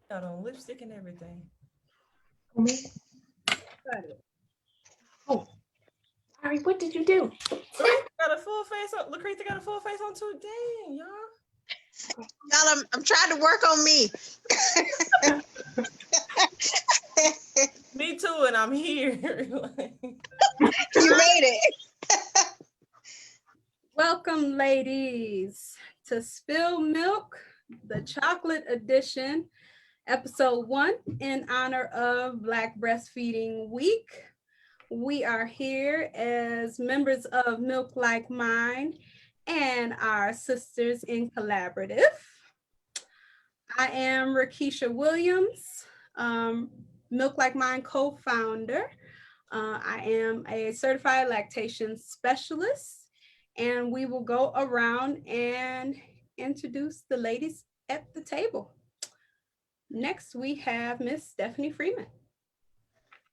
Got on lipstick and everything. Oh, sorry, what did you do? Got a full face on. Lucretia got a full face on too. Dang, y'all. Y'all, I'm trying to work on me. Me too, and I'm here. You made it. Welcome, ladies, to Spill Milk, the chocolate edition, episode 1, in honor of Black Breastfeeding Week. We are here as members of Milk Like Mine and our Sisters in Collaborative. I am Rakisha Williams, Milk Like Mine co-founder. I am a certified lactation specialist, and we will go around and introduce the ladies at the table. Next, we have Miss Stephanie Freeman.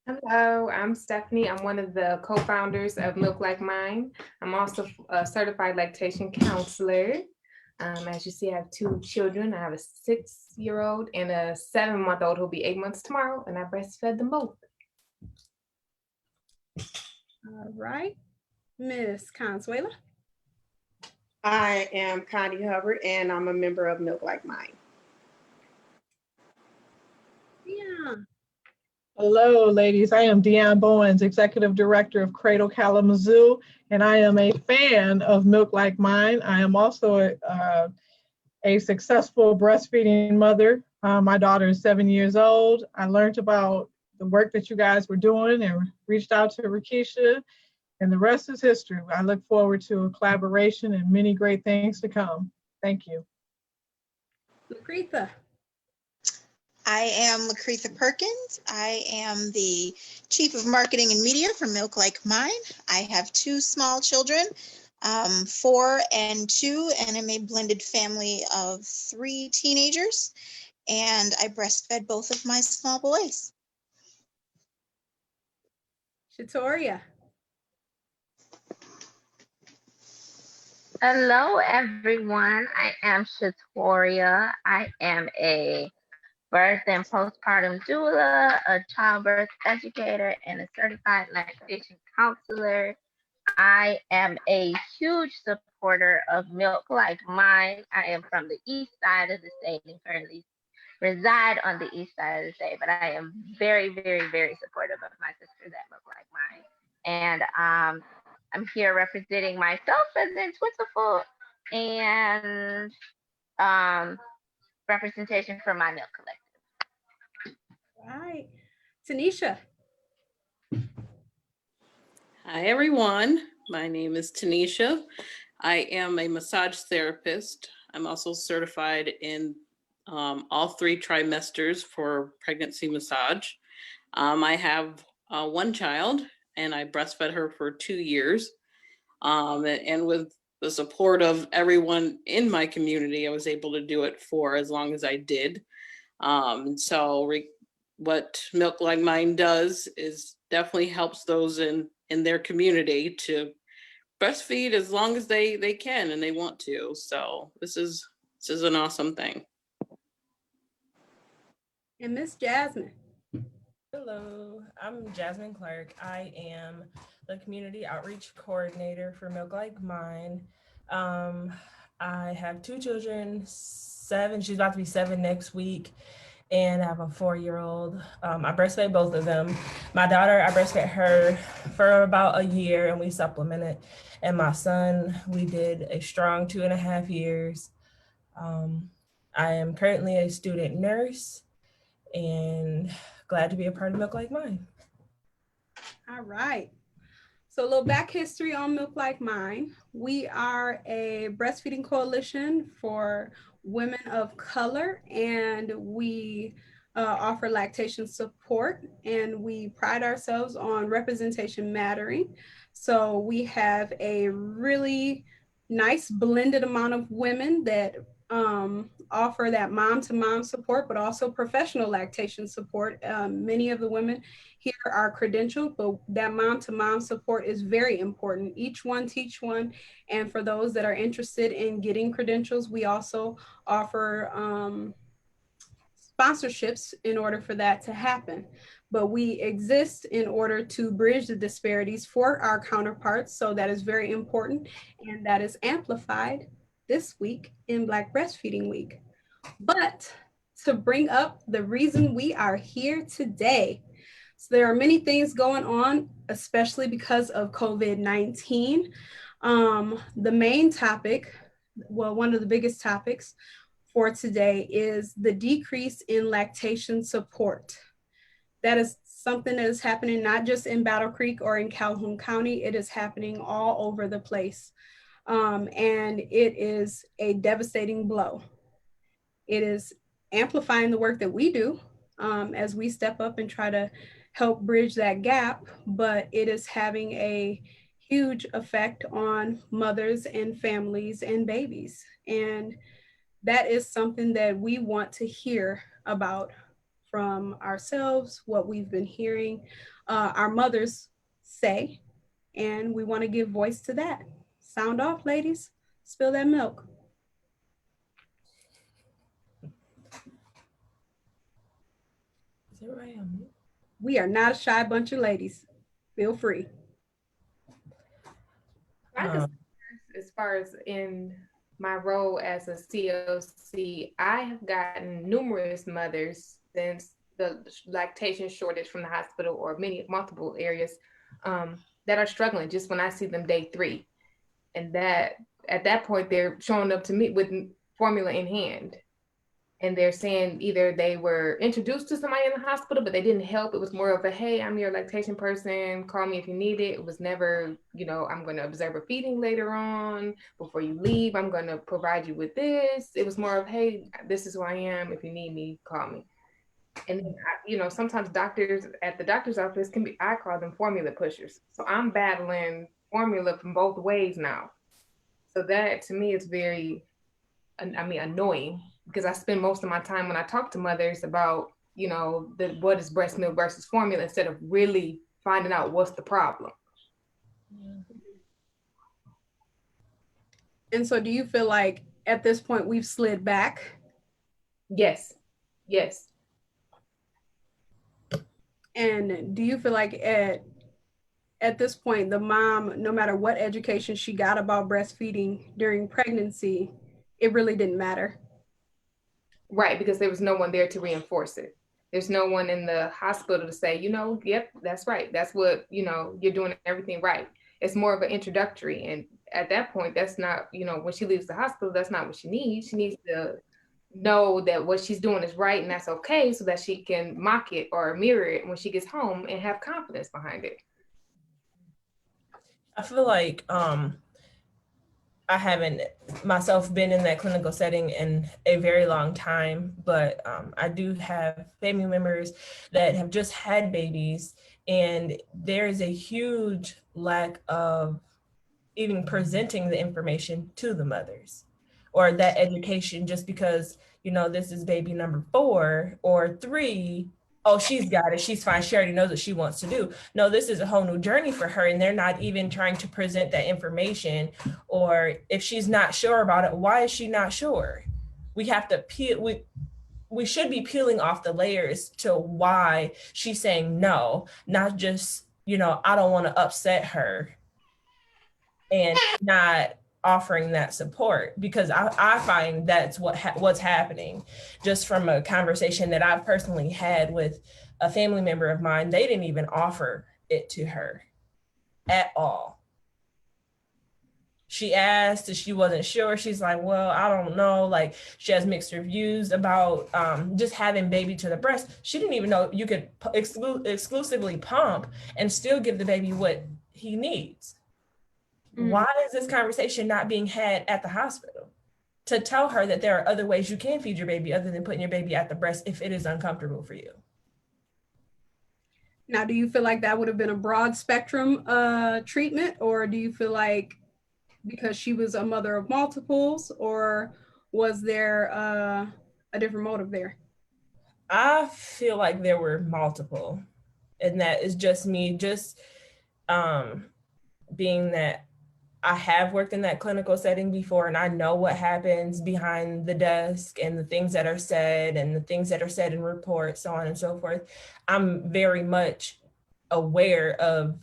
Hello, I'm Stephanie. I'm one of the co-founders of Milk Like Mine. I'm also a certified lactation counselor. As you see, I have 2 children. I have a 6-year-old and a 7-month-old who'll be 8 months tomorrow, and I breastfed them both. All right, Miss Consuela. I am Connie Hubbard, and I'm a member of Milk Like Mine. Yeah. Hello, ladies. I am Deanne Bowens, Executive Director of Cradle Kalamazoo, and I am a fan of Milk Like Mine. I am also a successful breastfeeding mother. My daughter is 7 years old. I learned about the work that you guys were doing and reached out to Rakisha, and the rest is history. I look forward to a collaboration and many great things to come. Thank you. Lucretia. I am Lucretia Perkins. I am the Chief of Marketing and Media for Milk Like Mine. I have 2 small children, 4 and 2, and I'm a blended family of 3 teenagers. And I breastfed both of my small boys. Shatoria. Hello, everyone. I am Shatoria. I am a birth and postpartum doula, a childbirth educator, and a certified lactation counselor. I am a huge supporter of Milk Like Mine. I am from the east side of the state and currently reside on the east side of the state, but I am very, very, very supportive of my sisters at Milk Like Mine. And I'm here representing myself as in Twitterful and representation for my Milk Collective. All right. Tanisha. Hi, everyone. My name is Tanisha. I am a massage therapist. I'm also certified in all 3 trimesters for pregnancy massage. I have 1 child, and I breastfed her for 2 years. And with the support of everyone in my community, I was able to do it for as long as I did. What Milk Like Mine does is definitely helps those in their community to breastfeed as long as they can and they want to. So this is an awesome thing. And Miss Jasmine. Hello, I'm Jasmine Clark. I am the Community Outreach Coordinator for Milk Like Mine. I have 2 children, 7, she's about to be 7 next week, and I have a 4-year-old. I breastfed both of them. My daughter, I breastfed her for about a year and we supplemented. And my son, we did a strong 2.5 years. I am currently a student nurse and glad to be a part of Milk Like Mine. All right. So a little back history on Milk Like Mine. We are a breastfeeding coalition for women of color, and we offer lactation support, and we pride ourselves on representation mattering. So we have a really nice blended amount of women that offer that mom-to-mom support, but also professional lactation support. Many of the women here are credentialed, but that mom-to-mom support is very important. Each one teach one. And for those that are interested in getting credentials, we also offer sponsorships in order for that to happen. But we exist in order to bridge the disparities for our counterparts. So that is very important. And that is amplified this week in Black Breastfeeding Week. But to bring up the reason we are here today. So there are many things going on, especially because of COVID-19. The main topic, well, one of the biggest topics for today is the decrease in lactation support. That is something that is happening not just in Battle Creek or in Calhoun County, it is happening all over the place. And it is a devastating blow. It is amplifying the work that we do as we step up and try to help bridge that gap, but it is having a huge effect on mothers and families and babies. And that is something that we want to hear about from ourselves, what we've been hearing our mothers say, and we want to give voice to that. Sound off, ladies. Spill that milk. Is it right on mute? We are not a shy bunch of ladies. Feel free. As far as in my role as a COC, I have gotten numerous mothers since the lactation shortage from the hospital or multiple areas that are struggling just when I see them day 3. And that at that point, they're showing up to me with formula in hand. And they're saying either they were introduced to somebody in the hospital, but they didn't help. It was more of a, hey, I'm your lactation person. Call me if you need it. It was never, I'm going to observe a feeding later on. Before you leave, I'm going to provide you with this. It was more of, hey, this is who I am. If you need me, call me. And then, sometimes doctors at the doctor's office I call them formula pushers. So I'm battling formula from both ways now. So that to me is very, annoying, because I spend most of my time when I talk to mothers about, what is breast milk versus formula, instead of really finding out what's the problem. And so do you feel like at this point we've slid back? Yes. And do you feel like at this point, the mom, no matter what education she got about breastfeeding during pregnancy, it really didn't matter? Right, because there was no one there to reinforce it. There's no one in the hospital to say, yep, that's right. That's what, you're doing everything right. It's more of an introductory. And at that point, that's not, when she leaves the hospital, that's not what she needs. She needs to know that what she's doing is right and that's okay, so that she can mock it or mirror it when she gets home and have confidence behind it. I feel like I haven't myself been in that clinical setting in a very long time, but I do have family members that have just had babies, and there is a huge lack of even presenting the information to the mothers or that education, just because, this is baby number 4 or 3. Oh, she's got it. She's fine. She already knows what she wants to do. No, this is a whole new journey for her. And they're not even trying to present that information. Or if she's not sure about it, why is she not sure? We have to we should be peeling off the layers to why she's saying no, not just, I don't want to upset her and not offering that support, because I find that's what's happening. Just from a conversation that I've personally had with a family member of mine, they didn't even offer it to her at all. She asked and she wasn't sure. She's like, well, I don't know. Like, she has mixed reviews about just having baby to the breast. She didn't even know you could exclusively pump and still give the baby what he needs. Why is this conversation not being had at the hospital to tell her that there are other ways you can feed your baby other than putting your baby at the breast if it is uncomfortable for you? Now, do you feel like that would have been a broad spectrum treatment, or do you feel like because she was a mother of multiples, or Was there a different motive there? I feel like there were multiple, and that is just me, just um, being that I have worked in that clinical setting before, and I know what happens behind the desk and the things that are said and the things that are said in reports, so on and so forth. I'm very much aware of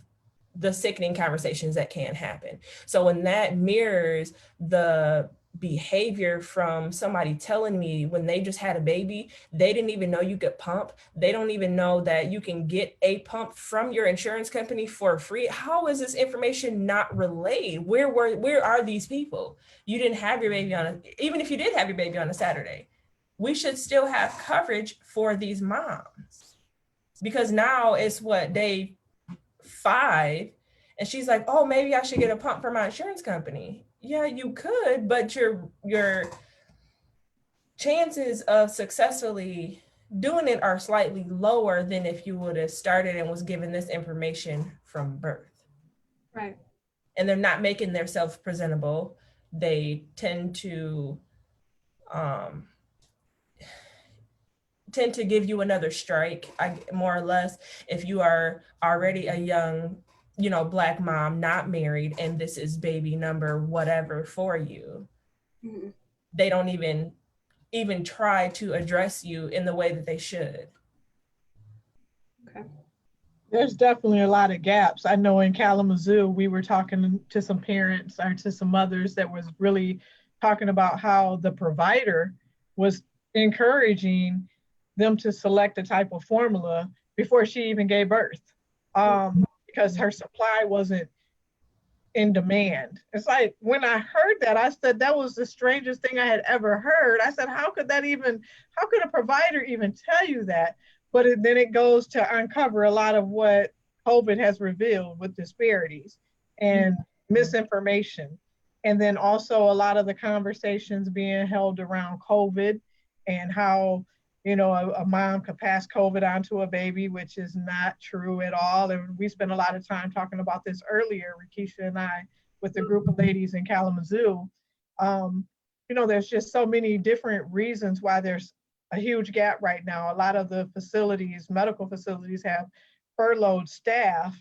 the sickening conversations that can happen. So when that mirrors the behavior from somebody telling me when they just had a baby, they didn't even know you could pump. They don't even know that you can get a pump from your insurance company for free. How is this information not relayed? Where are these people? You didn't have your baby on a, even if you did have your baby on a Saturday, we should still have coverage for these moms. Because now it's what, day 5, and she's like, oh, maybe I should get a pump for my insurance company. Yeah, you could, but your chances of successfully doing it are slightly lower than if you would have started and was given this information from birth. Right. And they're not making themselves presentable. They tend to give you another strike, more or less, if you are already a young, Black mom, not married, and this is baby number whatever for you. Mm-hmm. They don't even try to address you in the way that they should. Okay. There's definitely a lot of gaps. I know in Kalamazoo, we were talking to some parents or to some mothers that was really talking about how the provider was encouraging them to select a type of formula before she even gave birth, because her supply wasn't in demand. It's like when I heard that, I said that was the strangest thing I had ever heard. I said, how could a provider even tell you that? But then it goes to uncover a lot of what COVID has revealed with disparities and misinformation. And then also a lot of the conversations being held around COVID and how, a mom could pass COVID onto a baby, which is not true at all. And we spent a lot of time talking about this earlier, Rikisha and I, with a group of ladies in Kalamazoo. There's just so many different reasons why there's a huge gap right now. A lot of the medical facilities have furloughed staff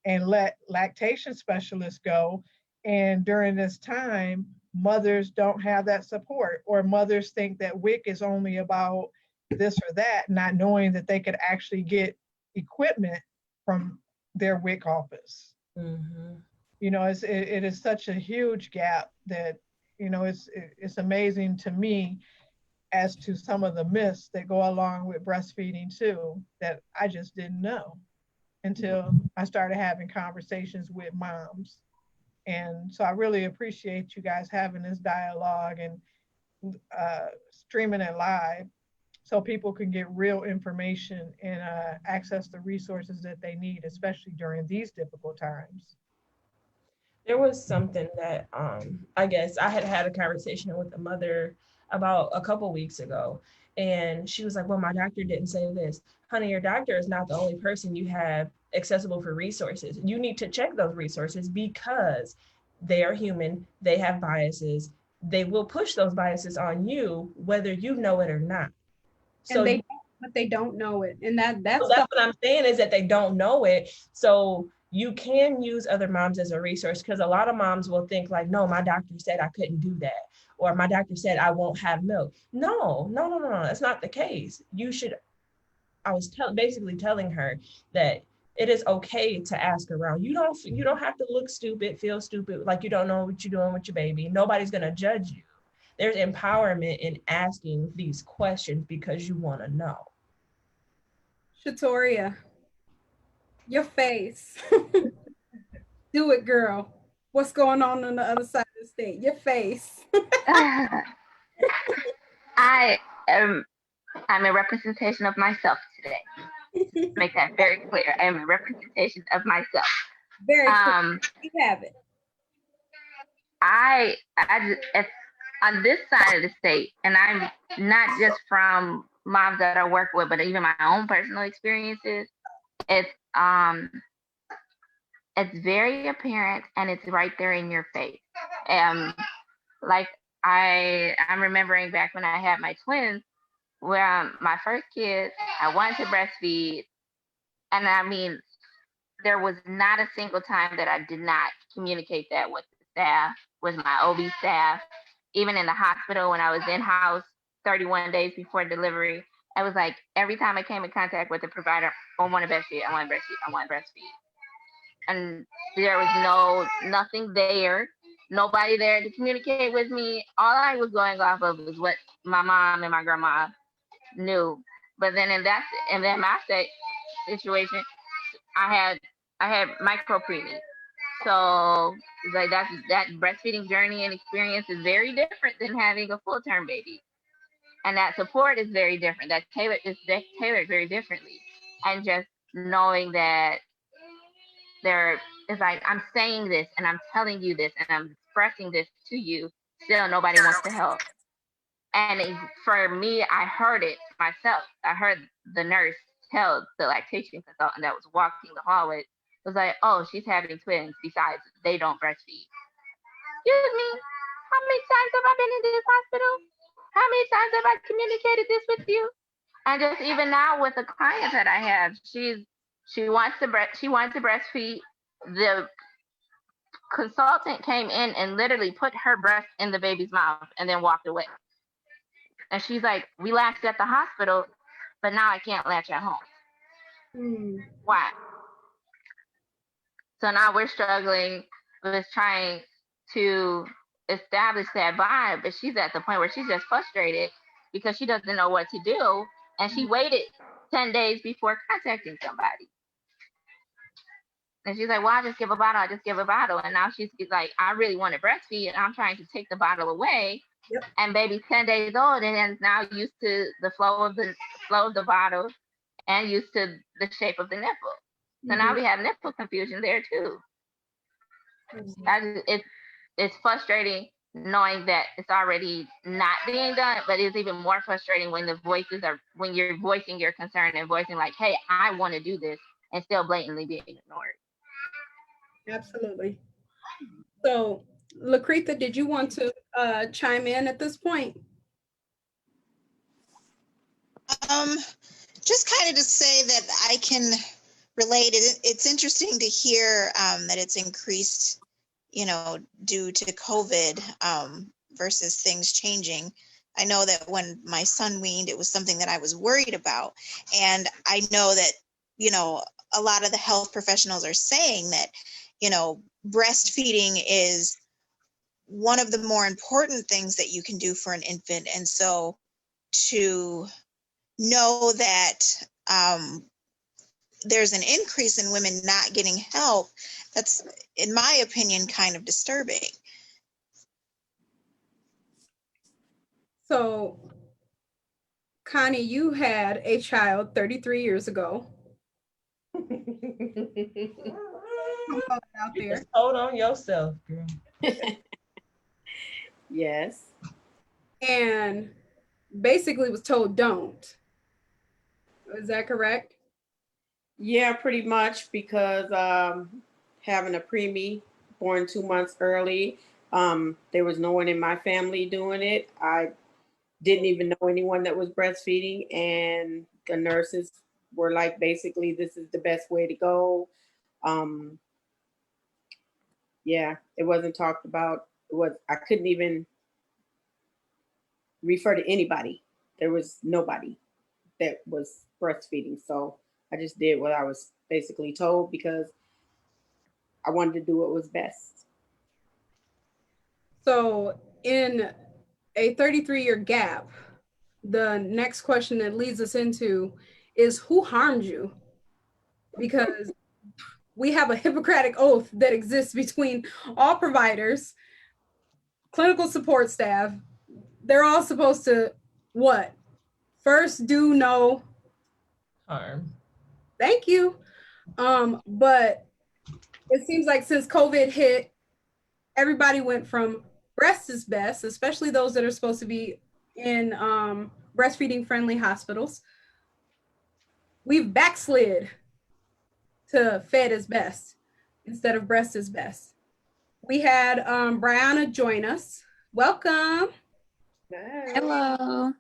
and let lactation specialists go. And during this time, mothers don't have that support, or mothers think that WIC is only about this or that, not knowing that they could actually get equipment from their WIC office. Mm-hmm. It is such a huge gap that, it's amazing to me as to some of the myths that go along with breastfeeding too, that I just didn't know until I started having conversations with moms. And so I really appreciate you guys having this dialogue and streaming it live so people can get real information and access the resources that they need, especially during these difficult times. There was something that I guess I had a conversation with a mother about a couple weeks ago, and she was like, well, my doctor didn't say this. Honey, your doctor is not the only person you have accessible for resources. You need to check those resources because they are human, they have biases, they will push those biases on you whether you know it or not. So But they don't know it. And that's what I'm saying is that they don't know it. So you can use other moms as a resource, because a lot of moms will think like, no, my doctor said I couldn't do that, or my doctor said I won't have milk. No, that's not the case. I was basically telling her that it is okay to ask around. You don't have to look stupid, feel stupid, like you don't know what you're doing with your baby. Nobody's gonna judge you. There's empowerment in asking these questions because you want to know. Shatoria, your face. Do it, girl. What's going on the other side of the state? Your face. I'm a representation of myself today. Make that very clear. I am a representation of myself. Very clear. You have it. It's on this side of the state, and I'm not just from moms that I work with, but even my own personal experiences. It's very apparent, and it's right there in your face. Like I'm remembering back when I had my twins, where my first kid, I wanted to breastfeed, and I mean, there was not a single time that I did not communicate that with the staff, with my OB staff, even in the hospital when I was in house 31 days before delivery. I was like, every time I came in contact with the provider, I want to breastfeed, I want to breastfeed, I want to breastfeed. And there was nothing there, nobody there to communicate with me. All I was going off of was what my mom and my grandma knew. But then in that my situation, I had micro preemie. So like that breastfeeding journey and experience is very different than having a full term baby. And that support is very different. That tailored very differently. And just knowing that there is like, I'm saying this and I'm telling you this and I'm expressing this to you, still nobody wants to help. And for me, I heard it myself. I heard the nurse tell the lactation consultant that was walking the hallway, was like, oh, she's having twins. Besides, they don't breastfeed. Excuse me, how many times have I been in this hospital? How many times have I communicated this with you? And just even now with the client that I have, she wants to breastfeed. The consultant came in and literally put her breast in the baby's mouth and then walked away. And she's like, we latched at the hospital, but now I can't latch at home. Why? So now we're struggling with trying to establish that bond, but she's at the point where she's just frustrated because she doesn't know what to do. And she waited 10 days before contacting somebody. And she's like, well, I just give a bottle. And now she's like, I really want to breastfeed, and I'm trying to take the bottle away. Yep. And baby's 10 days old and is now used to the flow of the bottle and used to the shape of the nipple. So now we have nipple confusion there too. It's frustrating knowing that it's already not being done, but it's even more frustrating when when you're voicing your concern and voicing like, hey, I want to do this, and still blatantly being ignored. Absolutely. So, Lucretha, did you want to chime in at this point? Just kind of to say that I can relate. It's interesting to hear that it's increased, due to COVID versus things changing. I know that when my son weaned, it was something that I was worried about. And I know that, a lot of the health professionals are saying that, breastfeeding is one of the more important things that you can do for an infant. And so to know that there's an increase in women not getting help, that's, in my opinion, kind of disturbing. So, Connie, you had a child 33 years ago. Out there. Just hold on yourself, girl. Yes. And basically was told don't. Is that correct? Yeah, pretty much, because having a preemie born 2 months early, there was no one in my family doing it. I didn't even know anyone that was breastfeeding, and the nurses were like, basically, this is the best way to go. Yeah, it wasn't talked about. I couldn't even refer to anybody. There was nobody that was breastfeeding. So I just did what I was basically told because I wanted to do what was best. So in a 33-year gap, the next question that leads us into is, who harmed you? Because we have a Hippocratic oath that exists between all providers, clinical support staff. They're all supposed to what? First, do no harm. Thank you. But it seems like since COVID hit, everybody went from breast is best, especially those that are supposed to be in breastfeeding friendly hospitals. We've backslid to fed is best instead of breast is best. We had Brianna join us. Welcome. Hello.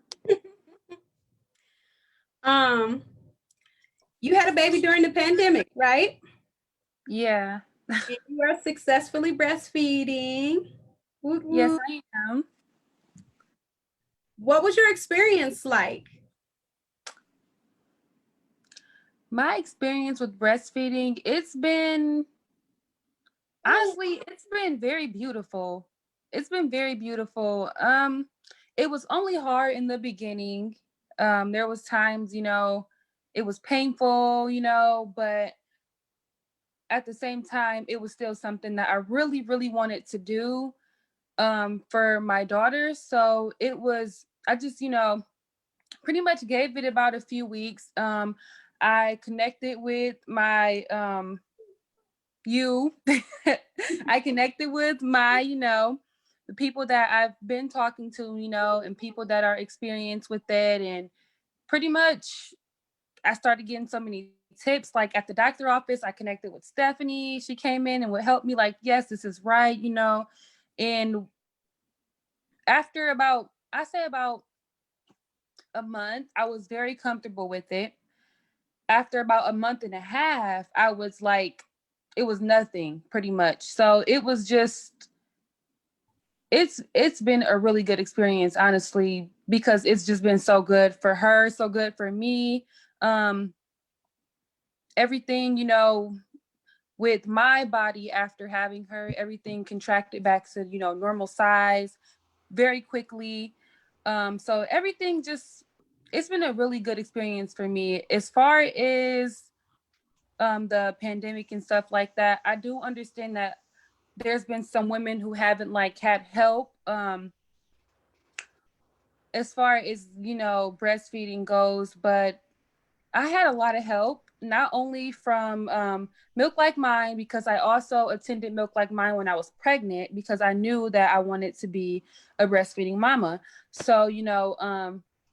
You had a baby during the pandemic, right? Yeah. And you are successfully breastfeeding. Woot Yes, woot. I am. What was your experience like? My experience with breastfeeding, it's been very beautiful. It's been very beautiful. It was only hard in the beginning. There was times, it was painful, but at the same time, it was still something that I really, really wanted to do for my daughter. So I just, pretty much gave it about a few weeks. I connected with my you. I connected with my, the people that I've been talking to, and people that are experienced with it. And pretty much I started getting so many tips. Like at the doctor office, I connected with Stephanie. She came in and would help me, like, yes, this is right, And after about a month, I was very comfortable with it. After about a month and a half, I was like, it was nothing pretty much. So it was just, it's been a really good experience, honestly, because it's just been so good for her, so good for me. Um, everything, with my body after having her, everything contracted back to, normal size very quickly. So everything just, it's been a really good experience for me. As far as the pandemic and stuff like that, I do understand that there's been some women who haven't like had help as far as breastfeeding goes, but I had a lot of help, not only from Milk Like Mine, because I also attended Milk Like Mine when I was pregnant, because I knew that I wanted to be a breastfeeding mama. So,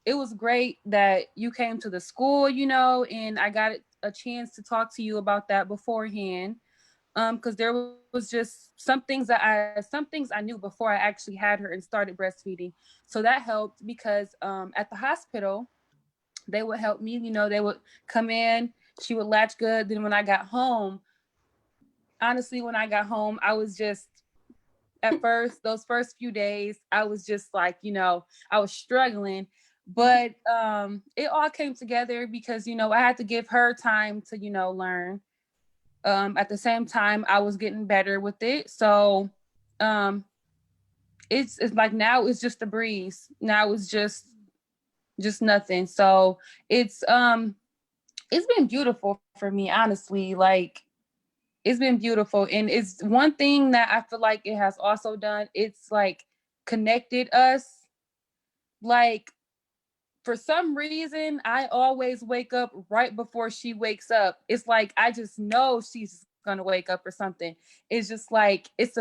it was great that you came to the school, and I got a chance to talk to you about that beforehand. Because there was just some things I knew before I actually had her and started breastfeeding. So that helped because at the hospital, they would help me, they would come in, she would latch good. Then when I got home, honestly, when I got home, I was just, at first, those first few days, I was just like, I was struggling. But it all came together because, I had to give her time to, learn. At the same time, I was getting better with it. So um, it's like now it's just a breeze. Now it's just nothing. So it's been beautiful for me, honestly. Like, it's been beautiful. And it's one thing that I feel like it has also done. It's like connected us. Like, for some reason, I always wake up right before she wakes up. It's like I just know she's gonna wake up or something. It's just like it's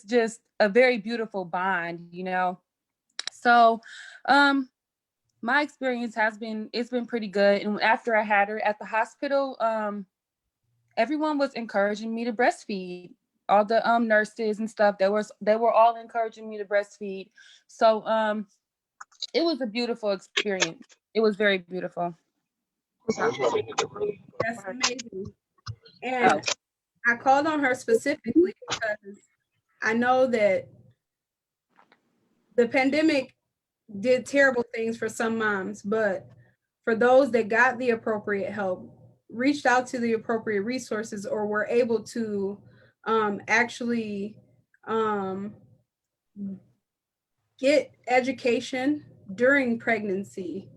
just a very beautiful bond, So um my experience it's been pretty good. And after I had her at the hospital, everyone was encouraging me to breastfeed. All the nurses and stuff, they were all encouraging me to breastfeed. So it was a beautiful experience. It was very beautiful. That's amazing. Oh, And I called on her specifically because I know that the pandemic did terrible things for some moms, but for those that got the appropriate help, reached out to the appropriate resources, or were able to actually um, get education during pregnancy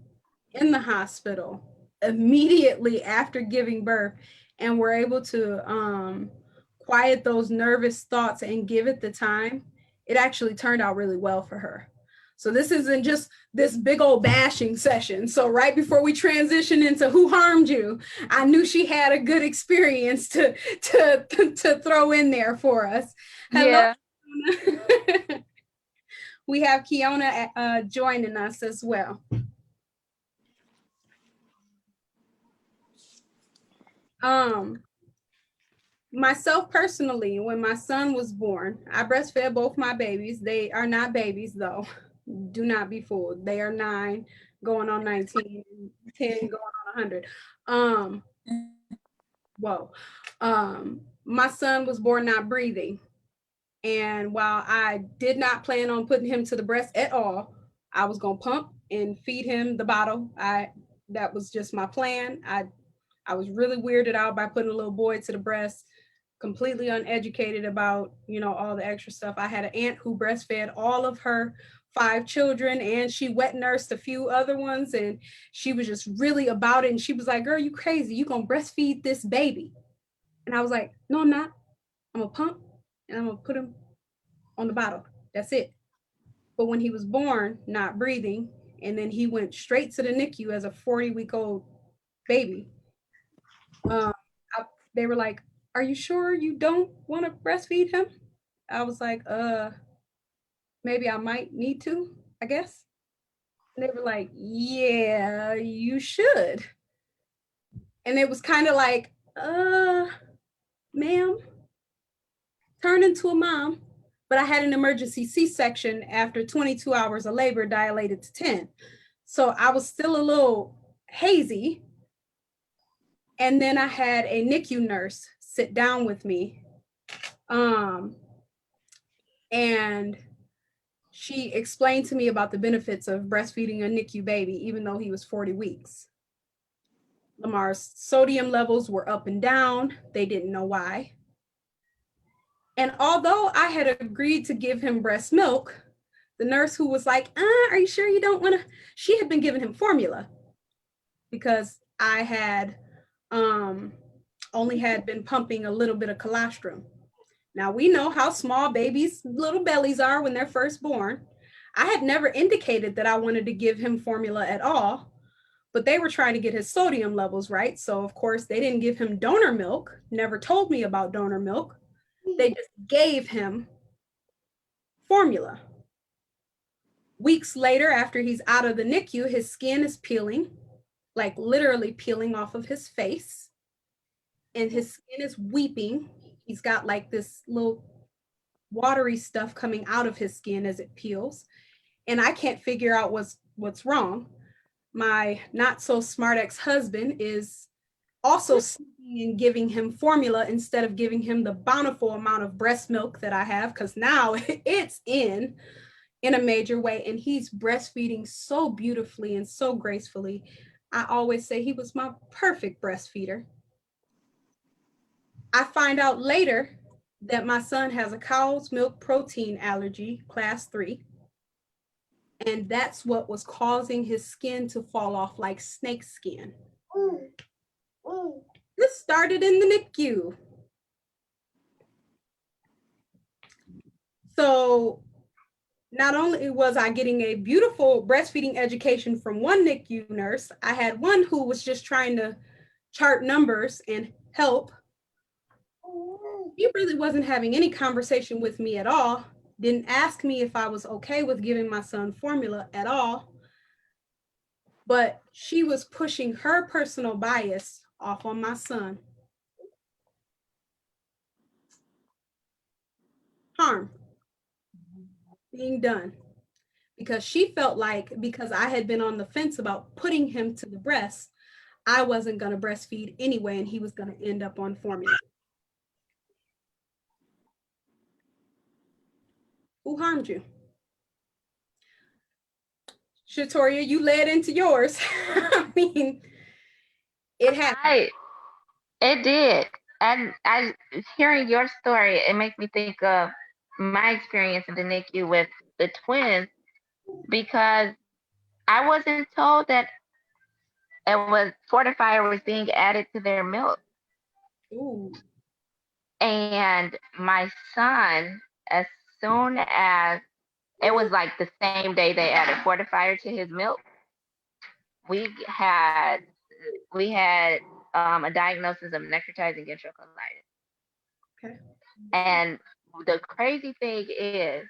in the hospital immediately after giving birth, and were able to quiet those nervous thoughts and give it the time, it actually turned out really well for her. So this isn't just this big old bashing session. So right before we transition into who harmed you, I knew she had a good experience to throw in there for us. Hello. yeah. We have Kiona joining us as well. Myself personally, when my son was born, I breastfed both my babies. They are not babies though. Do not be fooled. They are 9 going on 19, 10 going on 100. Whoa. My son was born not breathing. And while I did not plan on putting him to the breast at all, I was gonna pump and feed him the bottle. That was just my plan. I was really weirded out by putting a little boy to the breast, completely uneducated about, all the extra stuff. I had an aunt who breastfed all of her 5 children, and she wet nursed a few other ones, and she was just really about it. And she was like, "Girl, you crazy, you gonna breastfeed this baby?" And I was like, "No, I'm not. I'm gonna pump and I'm gonna put him on the bottle. That's it." But when he was born, not breathing, and then he went straight to the NICU as a 40-week-old baby, they were like, "Are you sure you don't want to breastfeed him?" I was like, maybe I might need to, I guess. And they were like, "Yeah, you should." And it was kind of like, ma'am, turn into a mom. But I had an emergency C-section after 22 hours of labor dilated to 10. So I was still a little hazy. And then I had a NICU nurse sit down with me. And she explained to me about the benefits of breastfeeding a NICU baby, even though he was 40 weeks. Lamar's sodium levels were up and down. They didn't know why. And although I had agreed to give him breast milk, the nurse who was like, "Are you sure you don't want to?" She had been giving him formula because I had only had been pumping a little bit of colostrum. Now we know how small babies' little bellies are when they're first born. I had never indicated that I wanted to give him formula at all, but they were trying to get his sodium levels right. So of course they didn't give him donor milk, never told me about donor milk. They just gave him formula. Weeks later, after he's out of the NICU, his skin is peeling, like literally peeling off of his face. And his skin is weeping. He's got like this little watery stuff coming out of his skin as it peels. And I can't figure out what's wrong. My not so smart ex-husband is also and giving him formula instead of giving him the bountiful amount of breast milk that I have, because now it's in a major way, and he's breastfeeding so beautifully and so gracefully. I always say he was my perfect breastfeeder. I find out later that my son has a cow's milk protein allergy, class 3. And that's what was causing his skin to fall off like snake skin. This started in the NICU. So not only was I getting a beautiful breastfeeding education from one NICU nurse, I had one who was just trying to chart numbers and help. He really wasn't having any conversation with me at all, didn't ask me if I was okay with giving my son formula at all. But she was pushing her personal bias off on my son. Harm being done because she felt like because I had been on the fence about putting him to the breast, I wasn't going to breastfeed anyway, and he was going to end up on formula. Who harmed you? Shatoria, you led into yours. I mean, it happened. It did. And I hearing your story, it makes me think of my experience in the NICU with the twins, because I wasn't told that it was fortifier was being added to their milk. Ooh. And my son, as soon as it was like the same day they added fortifier to his milk, we had a diagnosis of necrotizing enterocolitis. Okay. And the crazy thing is,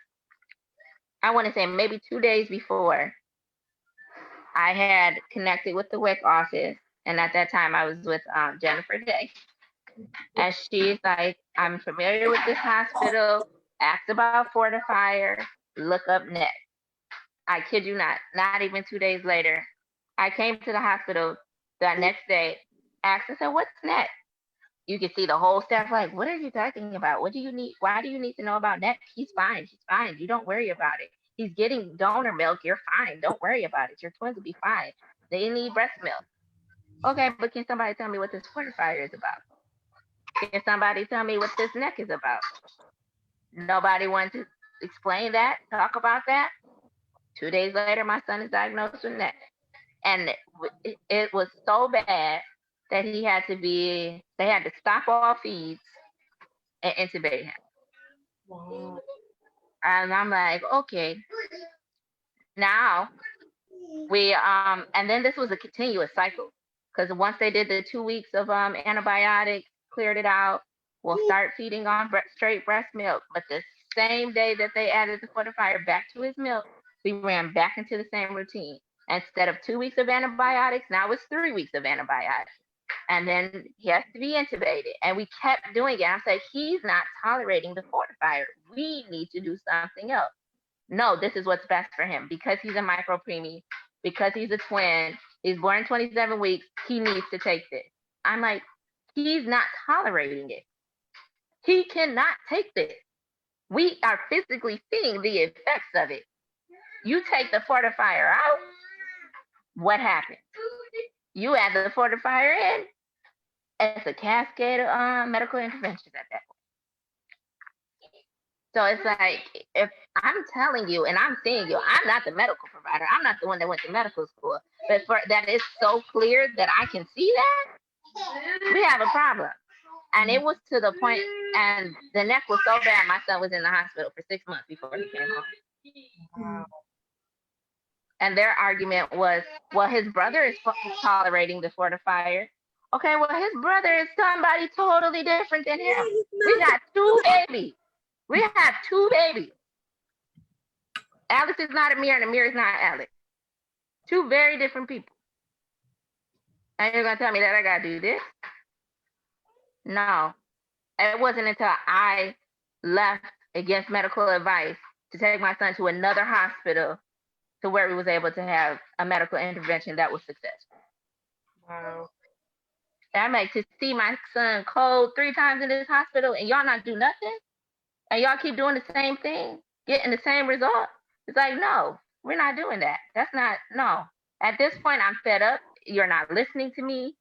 I want to say maybe 2 days before, I had connected with the WIC office, and at that time I was with Jennifer Day, and she's like, "I'm familiar with this hospital. Ask about fortifier. Look up next." I kid you not even 2 days later, I came to the hospital the next day, asked, I said, what's next? You can see the whole staff like, what are you talking about? What do you need? Why do you need to know about next? He's fine. He's fine. You don't worry about it. He's getting donor milk. You're fine. Don't worry about it. Your twins will be fine. They need breast milk. Okay, but can somebody tell me what this fortifier is about? Can somebody tell me what this neck is about? Nobody wanted to explain that, talk about that. 2 days later, my son is diagnosed with neck. And it was so bad that they had to stop all feeds and intubate him. Wow. And I'm like, okay, now and then this was a continuous cycle, because once they did the 2 weeks of antibiotics, cleared it out, we'll start feeding on straight breast milk. But the same day that they added the fortifier back to his milk, we ran back into the same routine. Instead of 2 weeks of antibiotics, now it's 3 weeks of antibiotics. And then he has to be intubated. And we kept doing it. I'm saying, he's not tolerating the fortifier. We need to do something else. No, this is what's best for him, because he's a micro preemie, because he's a twin, he's born in 27 weeks, he needs to take this. I'm like, he's not tolerating it. He cannot take this. We are physically seeing the effects of it. You take the fortifier out, what happens? You add the fortifier in, it's a cascade of medical interventions at that point. So it's like, if I'm telling you and I'm seeing you, I'm not the medical provider. I'm not the one that went to medical school. But for that is so clear that I can see that, we have a problem. And it was to the point, and the neck was so bad, my son was in the hospital for 6 months before he came home. Wow. And their argument was, well, his brother is tolerating the fortifier. Okay, well, his brother is somebody totally different than him. We got 2 babies. We have 2 babies. Alex is not Amir, and Amir is not Alex. 2 very different people. And you're going to tell me that I got to do this? No. It wasn't until I left against medical advice to take my son to another hospital to where we was able to have a medical intervention that was successful. Wow. That makes to see my son cold 3 times in this hospital and y'all not do nothing? And y'all keep doing the same thing, getting the same result? It's like, no, we're not doing that. That's not, no. At this point, I'm fed up. You're not listening to me.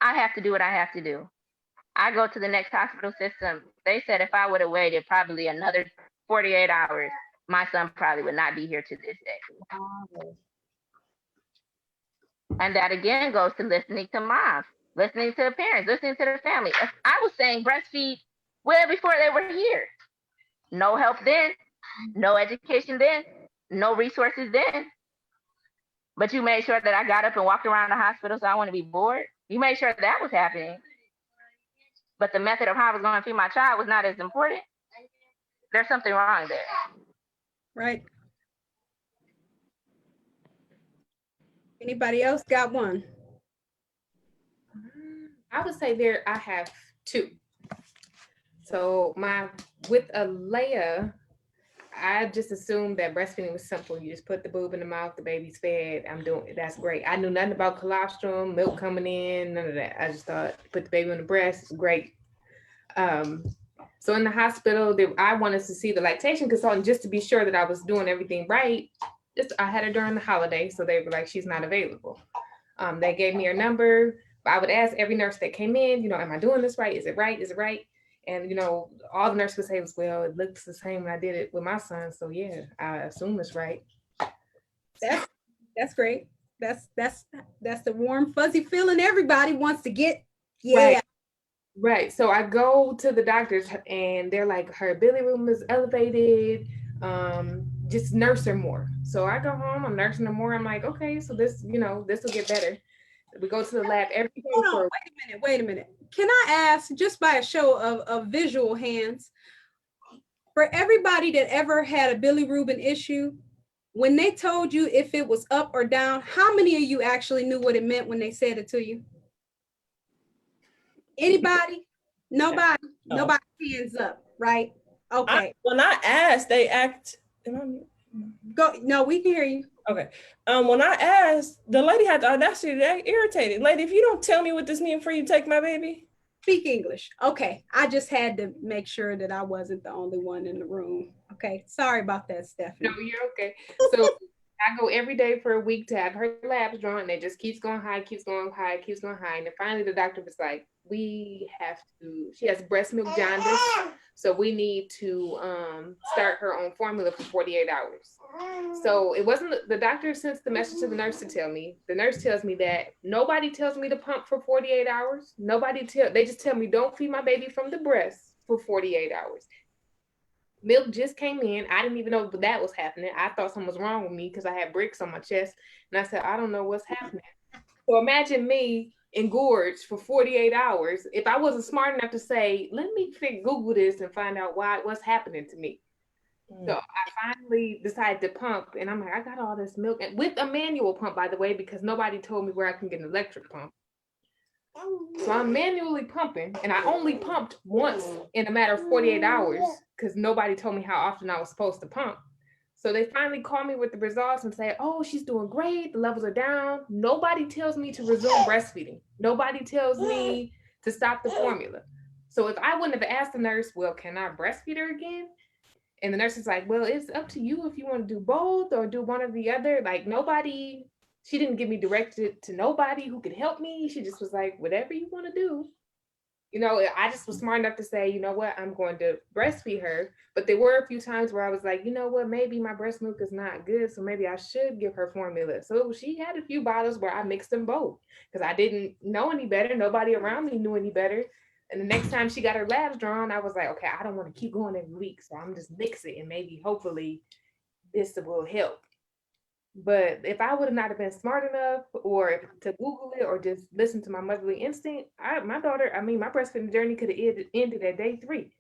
I have to do what I have to do. I go to the next hospital system. They said if I would have waited probably another 48 hours, my son probably would not be here to this day. And that again goes to listening to moms, listening to the parents, listening to the family. I was saying breastfeed well before they were here. No help then, no education then, no resources then. But you made sure that I got up and walked around the hospital so I wouldn't be bored. You made sure that was happening. But the method of how I was going to feed my child was not as important. There's something wrong there. Right. Anybody else got one? I would say I have 2. So with Alea, I just assumed that breastfeeding was simple. You just put the boob in the mouth, the baby's fed. That's great. I knew nothing about colostrum, milk coming in, none of that. I just thought put the baby on the breast, it's great. So in the hospital, I wanted to see the lactation consultant just to be sure that I was doing everything right. I had her during the holiday, so they were like, she's not available. They gave me her number. I would ask every nurse that came in, am I doing this right? Is it right? Is it right? And, all the nurse would say was, well, it looks the same when I did it with my son. So yeah, I assume it's right. That's great. That's the warm, fuzzy feeling everybody wants to get. Yeah. Right. So I go to the doctors and they're like, her bilirubin is elevated. Just nurse her more. So I go home, I'm nursing her more. I'm like, okay, so this will get better. We go to the lab every day. Hold on, wait a minute. Can I ask, just by a show of visual hands, for everybody that ever had a bilirubin issue, when they told you if it was up or down, how many of you actually knew what it meant when they said it to you? Anybody? Nobody? No. Nobody hands up, right? Okay. When I asked, they act. Go. No, we can hear you. Okay. When I asked, the lady had the audacity to act irritated. Lady, if you don't tell me what this means for you, take my baby. Speak English. Okay. I just had to make sure that I wasn't the only one in the room. Okay. Sorry about that, Stephanie. No, you're okay. So I go every day for a week to have her labs drawn, and it just keeps going high, keeps going high, keeps going high. And then finally the doctor was like, she has breast milk jaundice. So we need to start her on formula for 48 hours. So it wasn't, the doctor sends the message to the nurse to tell me. The nurse tells me that nobody tells me to pump for 48 hours. They just tell me don't feed my baby from the breast for 48 hours. Milk just came in. I didn't even know that was happening. I thought something was wrong with me because I had bricks on my chest. And I said, I don't know what's happening. So imagine me engorged for 48 hours. If I wasn't smart enough to say, let me Google this and find out what's happening to me. So I finally decided to pump, and I'm like, I got all this milk, and with a manual pump, by the way, because nobody told me where I can get an electric pump. So I'm manually pumping, and I only pumped once in a matter of 48 hours because nobody told me how often I was supposed to pump. So they finally call me with the results and say, oh, she's doing great. The levels are down. Nobody tells me to resume breastfeeding. Nobody tells me to stop the formula. So if I wouldn't have asked the nurse, well, can I breastfeed her again? And the nurse is like, well, it's up to you if you want to do both or do one or the other. Like she didn't give me directed to nobody who could help me. She just was like, whatever you want to do. You know, I just was smart enough to say, you know what, I'm going to breastfeed her. But there were a few times where I was like, you know what, maybe my breast milk is not good, so maybe I should give her formula. So she had a few bottles where I mixed them both because I didn't know any better. Nobody around me knew any better. And the next time she got her labs drawn, I was like, okay, I don't want to keep going every week. So I'm just mix it and maybe hopefully this will help. But if I would have not have been smart enough or to Google it or just listen to my motherly instinct, my breastfeeding journey could have ended at day 3.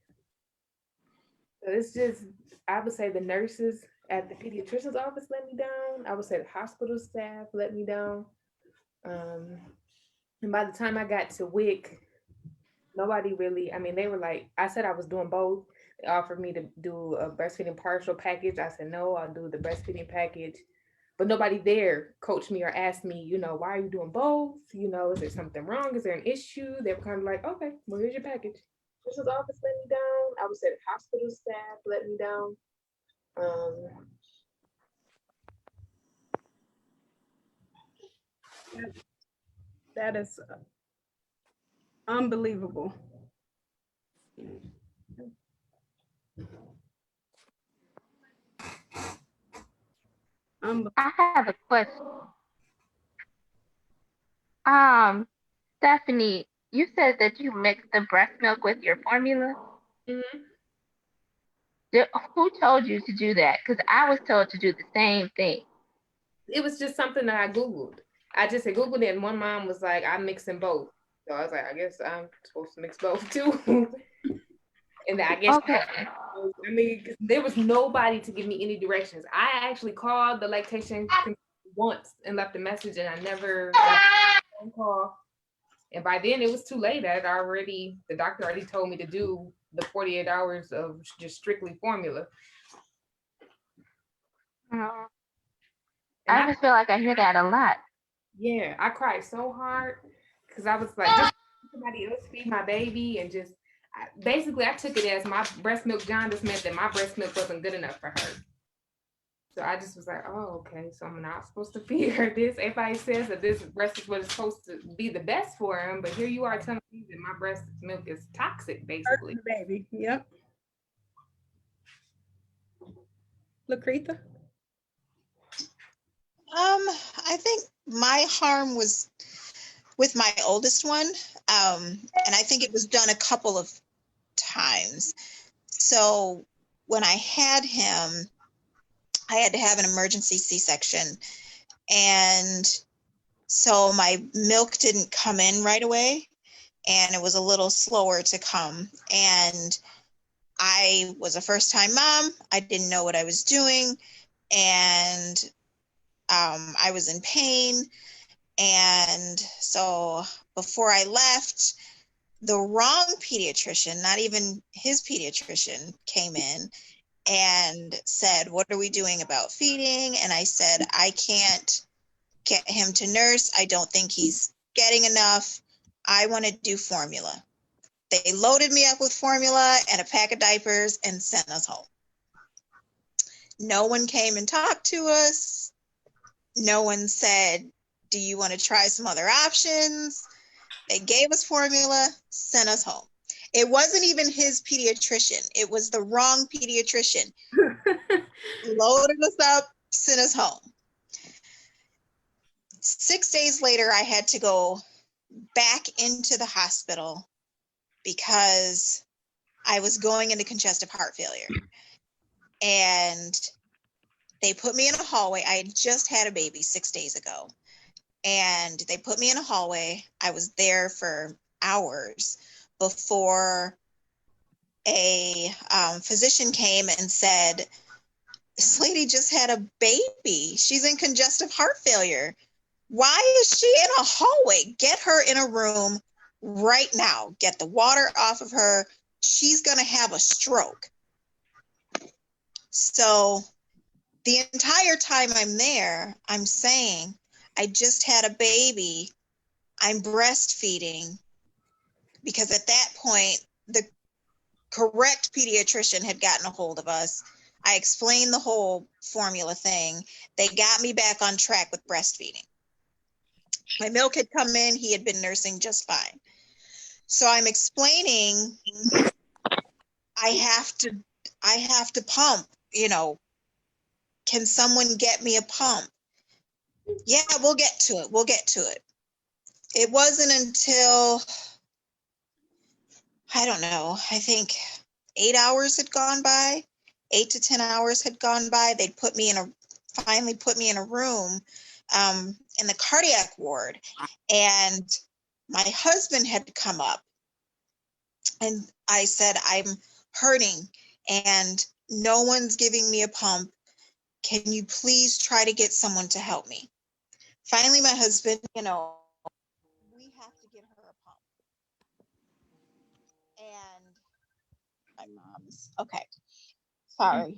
So it's just, I would say the nurses at the pediatrician's office let me down. I would say the hospital staff let me down. And by the time I got to WIC, nobody really, they were like, I said I was doing both. They offered me to do a breastfeeding partial package. I said, no, I'll do the breastfeeding package. But nobody there coached me or asked me, why are you doing both? Is there something wrong? Is there an issue? They were kind of like, okay, well, here's your package. This office let me down. I would say the hospital staff let me down. That is unbelievable. I have a question. Stephanie, you said that you mixed the breast milk with your formula. Mm-hmm. Who told you to do that? Because I was told to do the same thing. It was just something that I Googled. I just had Googled it, and one mom was like, I'm mixing both. So I was like, I guess I'm supposed to mix both too. And I guess, okay. There was nobody to give me any directions. I actually called the lactation once and left a message, and I never got a phone call. And by then it was too late. The doctor already told me to do the 48 hours of just strictly formula. I just feel like I hear that a lot. Yeah, I cried so hard because I was like, just somebody else feed my baby, and just I took it as my breast milk jaundice meant that my breast milk wasn't good enough for her. So I just was like, oh, okay, so I'm not supposed to feed her this. Everybody says that this breast is what is supposed to be the best for him, but here you are telling me that my breast milk is toxic, basically. Baby, yep. Lacretha? I think my harm was with my oldest one, and I think it was done a couple of times. So when I had him, I had to have an emergency C-section, and so my milk didn't come in right away, and it was a little slower to come. And I was a first-time mom. I didn't know what I was doing, and I was in pain. And so before I left, the wrong pediatrician, not even his pediatrician, came in, and said, what are we doing about feeding? And I said, I can't get him to nurse. I don't think he's getting enough. I want to do formula. They loaded me up with formula and a pack of diapers and sent us home. No one came and talked to us. No one said, do you want to try some other options? They gave us formula, sent us home. It wasn't even his pediatrician. It was the wrong pediatrician. Loaded us up, sent us home. 6 days later, I had to go back into the hospital because I was going into congestive heart failure. And they put me in a hallway. I had just had a baby 6 days ago. And they put me in a hallway. I was there for hours before a physician came and said, this lady just had a baby. She's in congestive heart failure. Why is she in a hallway? Get her in a room right now. Get the water off of her. She's going to have a stroke. So the entire time I'm there, I'm saying, I just had a baby. I'm breastfeeding. Because at that point, the correct pediatrician had gotten a hold of us. I explained the whole formula thing. They got me back on track with breastfeeding. My milk had come in. He had been nursing just fine. So I'm explaining, I have to pump, can someone get me a pump? Yeah, we'll get to it. It wasn't until, I don't know, I think 8 hours had gone by, 8 to 10 hours had gone by. They'd finally put me in a room in the cardiac ward. And my husband had come up and I said, I'm hurting and no one's giving me a pump. Can you please try to get someone to help me? Finally, my husband, we have to get her a pump. And my mom's, okay, sorry.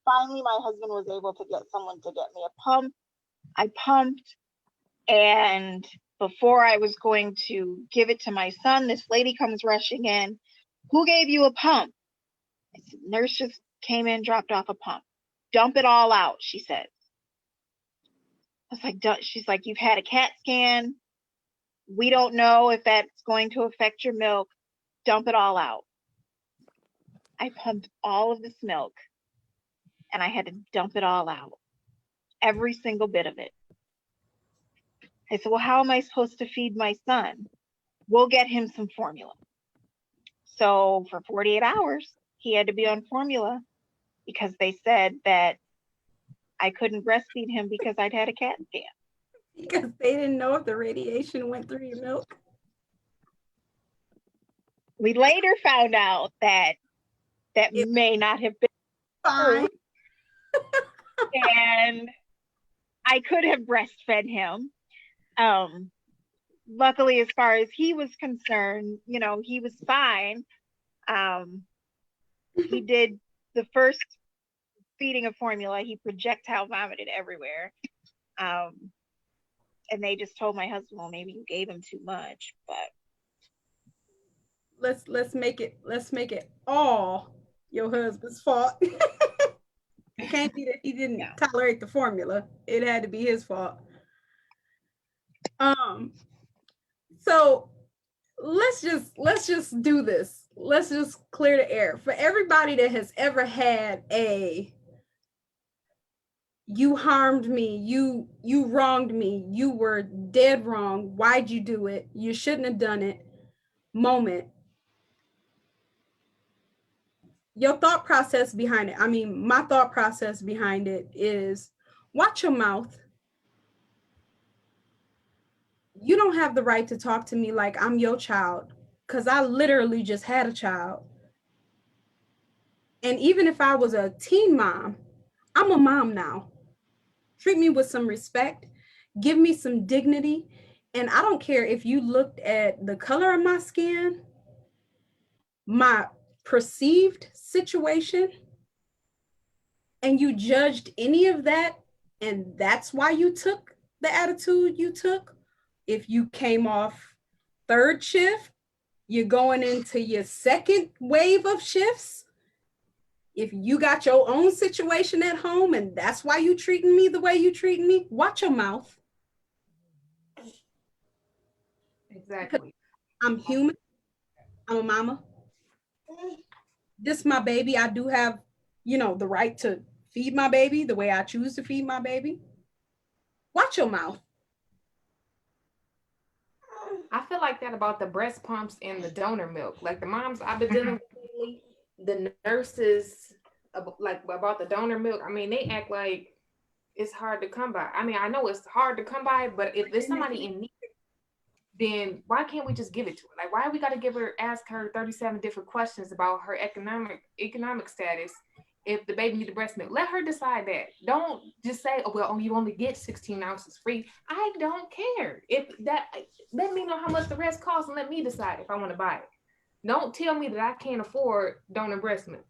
Finally, my husband was able to get someone to get me a pump. I pumped, and before I was going to give it to my son, this lady comes rushing in. Who gave you a pump? I said, nurse just came in, dropped off a pump. Dump it all out, she said. I was like, she's like, you've had a CAT scan. We don't know if that's going to affect your milk. Dump it all out. I pumped all of this milk and I had to dump it all out. Every single bit of it. I said, well, how am I supposed to feed my son? We'll get him some formula. So for 48 hours, he had to be on formula because they said that I couldn't breastfeed him because I'd had a CAT scan. Because they didn't know if the radiation went through your milk. We later found out that it may not have been fine. And I could have breastfed him. Luckily, as far as he was concerned, he was fine. He did the first feeding of formula. He projectile vomited everywhere. And they just told my husband, well, maybe you gave him too much, but let's make it all your husband's fault. It can't be that he didn't tolerate the formula. It had to be his fault. So let's just do this. Let's just clear the air. For everybody that has ever had you harmed me, you wronged me, you were dead wrong, why'd you do it, you shouldn't have done it moment, your thought process behind it, my thought process behind it is, watch your mouth. You don't have the right to talk to me like I'm your child, because I literally just had a child. And even if I was a teen mom, I'm a mom now. Treat me with some respect, give me some dignity. And I don't care if you looked at the color of my skin, my perceived situation and you judged any of that, and that's why you took the attitude you took, if you came off third shift, you're going into your second wave of shifts. If you got your own situation at home and that's why you treating me the way you treating me, watch your mouth. Exactly. I'm human. I'm a mama. This is my baby. I do have, the right to feed my baby the way I choose to feed my baby. Watch your mouth. I feel like that about the breast pumps and the donor milk. Like the moms I've been dealing with lately, the nurses, like about the donor milk. I mean, they act like it's hard to come by. I mean, I know it's hard to come by, but if there's somebody in need, then why can't we just give it to her? Like, why we got to ask her 37 different questions about her economic status? If the baby needs the breast milk, let her decide that. Don't just say, oh, well, you only get 16 ounces free. I don't care. Let me know how much the rest costs and let me decide if I want to buy it. Don't tell me that I can't afford donor breast milk.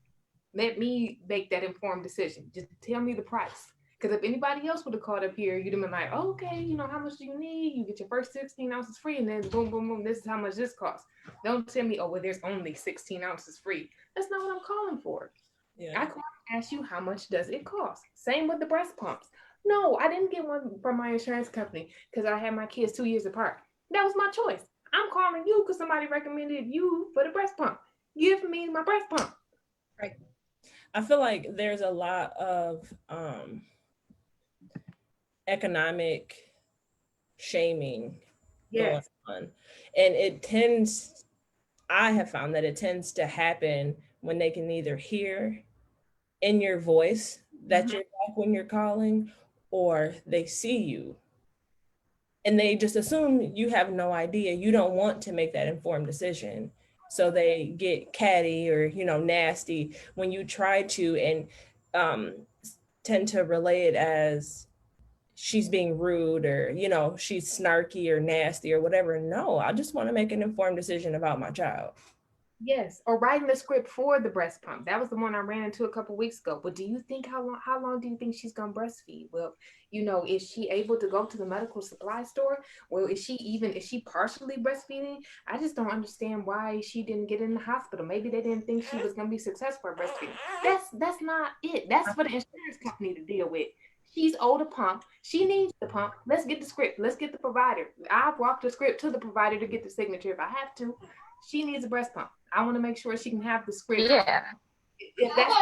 Let me make that informed decision. Just tell me the price. Because if anybody else would have called up here, you'd have been like, oh, okay, how much do you need? You get your first 16 ounces free, and then boom, boom, boom, this is how much this costs. Don't tell me, oh, well, there's only 16 ounces free. That's not what I'm calling for. Yeah. I call and ask you, how much does it cost? Same with the breast pumps. No, I didn't get one from my insurance company because I had my kids 2 years apart. That was my choice. I'm calling you because somebody recommended you for the breast pump. Give me my breast pump. Right. I feel like there's a lot of economic shaming going on. And I have found that it tends to happen when they can either hear in your voice that you're back when you're calling, or they see you and they just assume you have no idea. You don't want to make that informed decision. So they get catty or, nasty when you try to, and tend to relay it as she's being rude or, she's snarky or nasty or whatever. No, I just want to make an informed decision about my child. Yes, or writing the script for the breast pump. That was the one I ran into a couple weeks ago. But do you think how long do you think she's gonna breastfeed? Well, is she able to go to the medical supply store? Well, is she partially breastfeeding? I just don't understand why she didn't get in the hospital. Maybe they didn't think she was gonna be successful at breastfeeding. That's not it. That's for the insurance company to deal with. She's owed a pump. She needs the pump. Let's get the script. Let's get the provider. I've walked the script to the provider to get the signature if I have to. She needs a breast pump. I want to make sure she can have the script. Yeah. If that's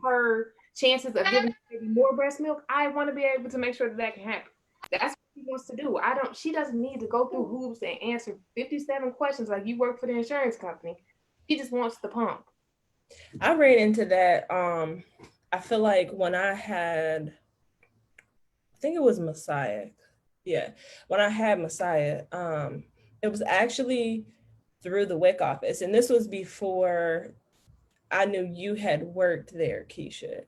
her chances of giving more breast milk, I want to be able to make sure that can happen. That's what she wants to do. She doesn't need to go through hoops and answer 57 questions like you work for the insurance company. She just wants the pump. I ran into that. I feel like when I think it was Messiah. Yeah. When I had Messiah, it was actually through the WIC office. And this was before I knew you had worked there, Keisha.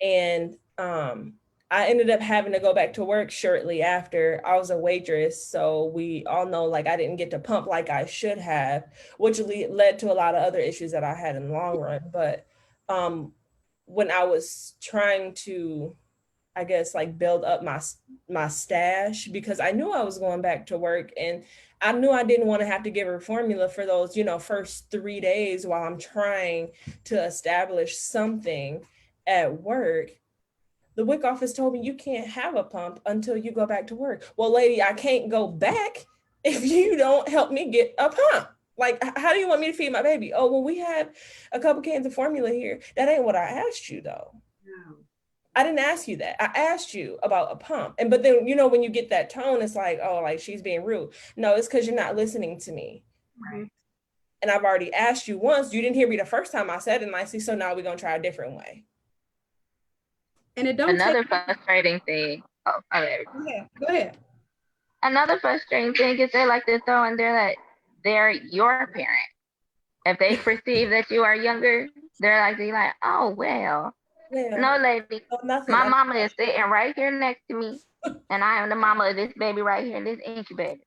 And I ended up having to go back to work shortly after. I was a waitress, so we all know I didn't get to pump like I should have, which led to a lot of other issues that I had in the long run. But when I was trying to, I guess, build up my stash, because I knew I was going back to work, and I knew I didn't want to have to give her formula for those, first 3 days while I'm trying to establish something at work. The WIC office told me you can't have a pump until you go back to work. Well, lady, I can't go back if you don't help me get a pump. How do you want me to feed my baby? Oh, well, we have a couple cans of formula here. That ain't what I asked you, though. No. I didn't ask you that. I asked you about a pump. But then, when you get that tone, it's she's being rude. No, it's because you're not listening to me. Right. And I've already asked you once. You didn't hear me the first time I said it nicely. So now we're going to try a different way. And it don't Another frustrating thing. Oh, okay. Go ahead. Another frustrating thing is they like to throw in there that they're your parent. If they perceive that you are younger, they're like, oh, well. Yeah. No, lady. My mama is sitting right here next to me, and I am the mama of this baby right here in this incubator.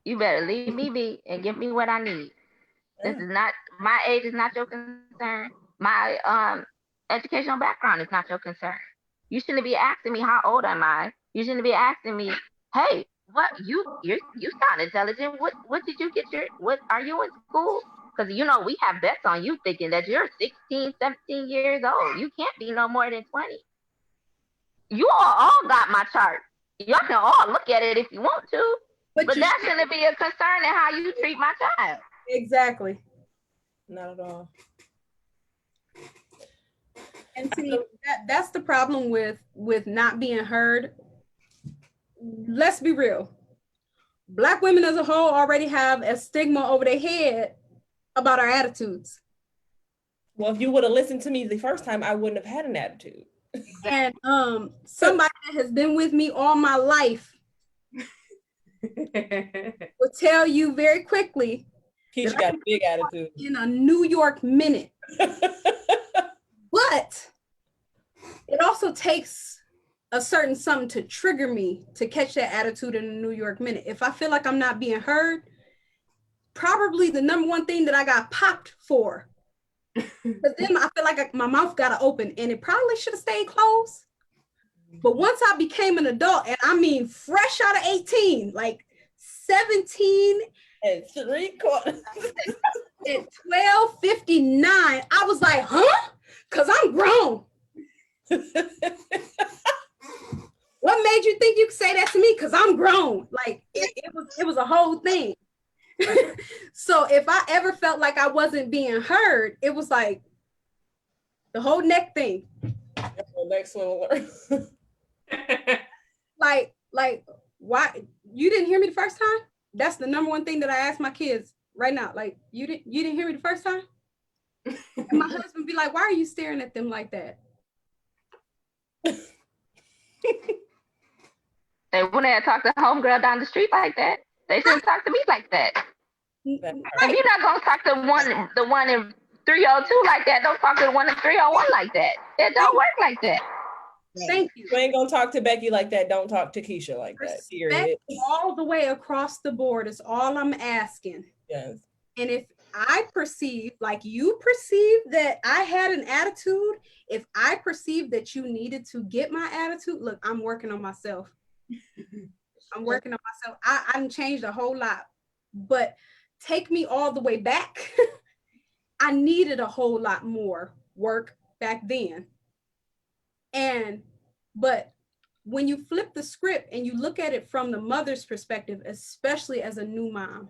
You better leave me be and give me what I need. This is not, my age is not your concern. My educational background is not your concern. You shouldn't be asking me how old am I. You shouldn't be asking me, hey, what you sound intelligent. What did you get your, what are you in school? Because you know we have bets on you thinking that you're 16, 17 years old. You can't be no more than 20. You all got my chart. Y'all can all look at it if you want to. But that shouldn't be a concern in how you treat my child. Exactly. Not at all. And see, that's the problem with not being heard. Let's be real. Black women as a whole already have a stigma over their head about our attitudes. Well, if you would have listened to me the first time, I wouldn't have had an attitude. And somebody that has been with me all my life will tell you very quickly Keisha got a big attitude. In a New York minute. But it also takes a certain something to trigger me to catch that attitude in a New York minute. If I feel like I'm not being heard, probably the number one thing that I got popped for. But then I feel like my mouth got to open and it probably should have stayed closed. But once I became an adult, and I mean fresh out of 18, like 17 and 3/4 at 12:59, I was like, huh? Because I'm grown. What made you think you could say that to me? Because I'm grown. Like it was a whole thing. So if I ever felt like I wasn't being heard, it was like the whole neck thing. Next one. like why you didn't hear me the first time? That's the number one thing that I ask my kids right now. Like you didn't hear me the first time? And my husband be like, why are you staring at them like that? They wouldn't have talked to homegirl down the street like that. They shouldn't talk to me like that. Right. If you're not gonna talk to the one in 302 like that, don't talk to the one in 301 like that. It don't work like that. Thank you. You ain't gonna talk to Becky like that. Don't talk to Keisha like that. Period. All the way across the board is all I'm asking. Yes. And if I perceive, like you perceive that I had an attitude, if I perceive that you needed to get my attitude, look, I'm working on myself. I'm working on myself. I done changed a whole lot, but take me all the way back. I needed a whole lot more work back then. But when you flip the script and you look at it from the mother's perspective, especially as a new mom,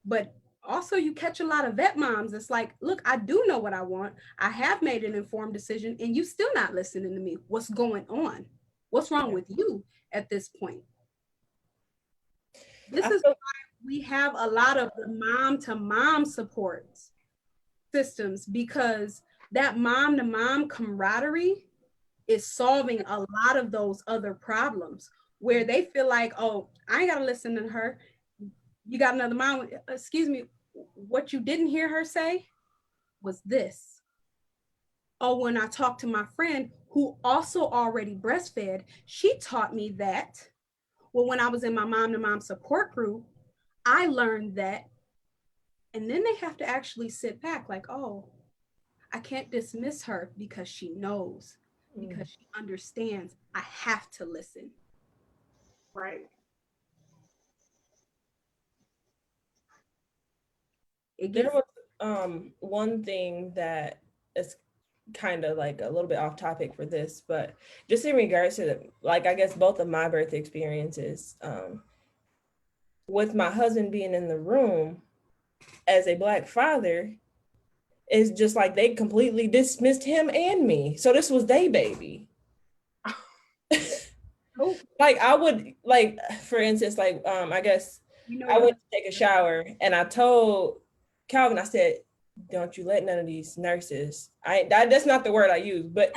but also you catch a lot of vet moms. It's like, look, I do know what I want. I have made an informed decision and you still not listening to me. What's going on? What's wrong with you at this point? This is why we have a lot of the mom to mom support systems, because that mom to mom camaraderie is solving a lot of those other problems where they feel like, oh, I ain't gotta listen to her. You got another mom, excuse me, what you didn't hear her say was this. Oh, when I talked to my friend who also already breastfed, she taught me that. Well, when I was in my mom to mom support group, I learned that. And then they have to actually sit back like, oh, I can't dismiss her because she knows, because she understands. I have to listen. Right. There was one thing that is kind of like a little bit off topic for this, but just in regards to like, I guess both of my birth experiences, with my husband being in the room as a Black father, is just like they completely dismissed him and me. So this was their baby. Like I would, like, for instance, like I guess I went to take a shower and I told Calvin, I said, don't you let none of these nurses, that's not the word I used, but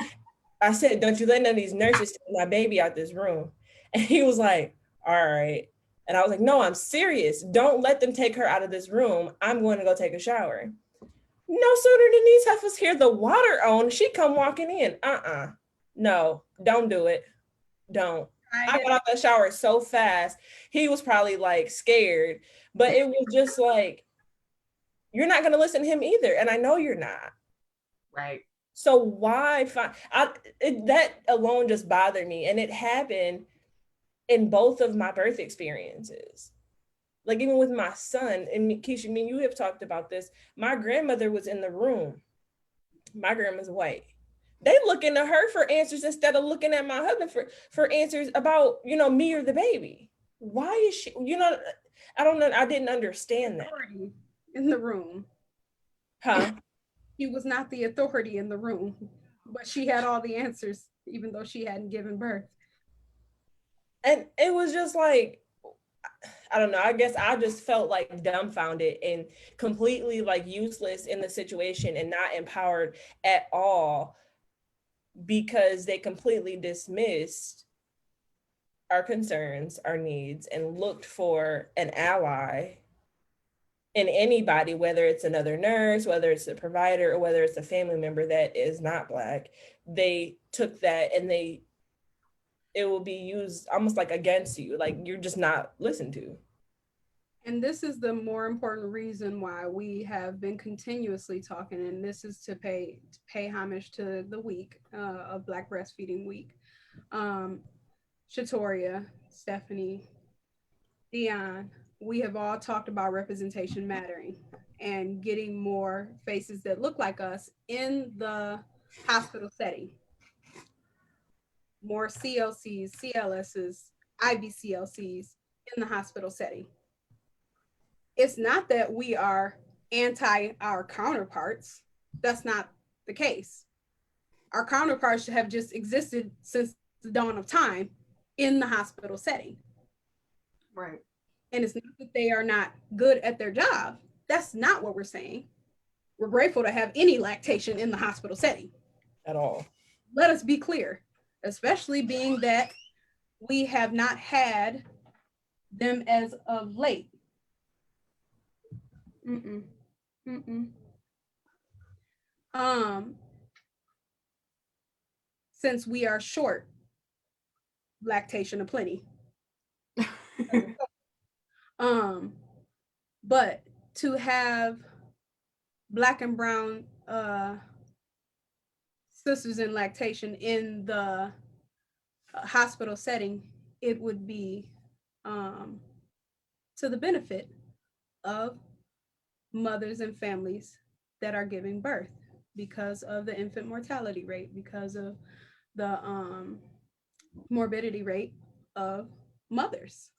I said, don't you let none of these nurses take my baby out this room. And he was like, all right. And I was like, no, I'm serious. Don't let them take her out of this room. I'm going to go take a shower. No sooner than these heifers hear the water on, she come walking in. No, don't do it. Don't. I got out that shower so fast. He was probably like scared, but it was just like, you're not going to listen to him either. And I know you're not. Right. So why that alone just bothered me. And it happened in both of my birth experiences. Like even with my son, and Keisha, me and you have talked about this. My grandmother was in the room. My grandma's white. They looking to her for answers instead of looking at my husband for answers about, me or the baby. Why is she, I don't know. I didn't understand that. In the room. Huh? He was not the authority in the room, but she had all the answers, even though she hadn't given birth. And it was just like, I don't know. I guess I just felt like dumbfounded and completely like useless in the situation and not empowered at all, because they completely dismissed our concerns, our needs, and looked for an ally in anybody, whether it's another nurse, whether it's a provider, or whether it's a family member that is not Black. They took that and it will be used almost like against you, like you're just not listened to. And this is the more important reason why we have been continuously talking, and this is to pay homage to the week of Black Breastfeeding Week. Shatoria, Stephanie, Dion, we have all talked about representation mattering and getting more faces that look like us in the hospital setting. More CLCs, CLSs, IBCLCs in the hospital setting. It's not that we are anti our counterparts. That's not the case. Our counterparts have just existed since the dawn of time in the hospital setting. Right. And it's not that they are not good at their job. That's not what we're saying. We're grateful to have any lactation in the hospital setting. At all. Let us be clear, especially being that we have not had them as of late. Since we are short lactation aplenty. But to have Black and brown sisters in lactation in the hospital setting, it would be to the benefit of mothers and families that are giving birth because of the infant mortality rate, because of the morbidity rate of mothers.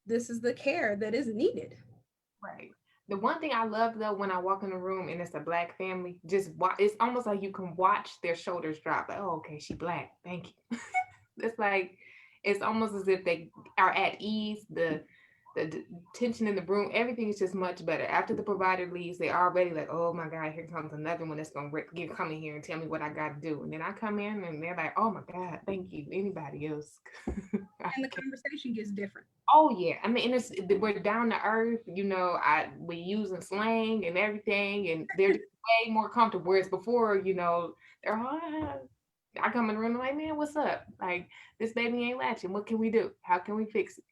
This is the care that is needed. Right. The one thing I love though, when I walk in the room and it's a Black family, just it's almost like you can watch their shoulders drop. Like, oh, okay, she Black. Thank you. It's like, it's almost as if they are at ease. The tension in the room, everything is just much better. After the provider leaves, they're already like, oh my God, here comes another one that's going to come in here and tell me what I got to do. And then I come in and they're like, oh my God, thank you. Anybody else? And the conversation gets different. Oh yeah. I mean, we're down to earth, we using slang and everything, and they're way more comfortable. Whereas before, they're I come in the room like, man, what's up? Like, this baby ain't latching. What can we do? How can we fix it?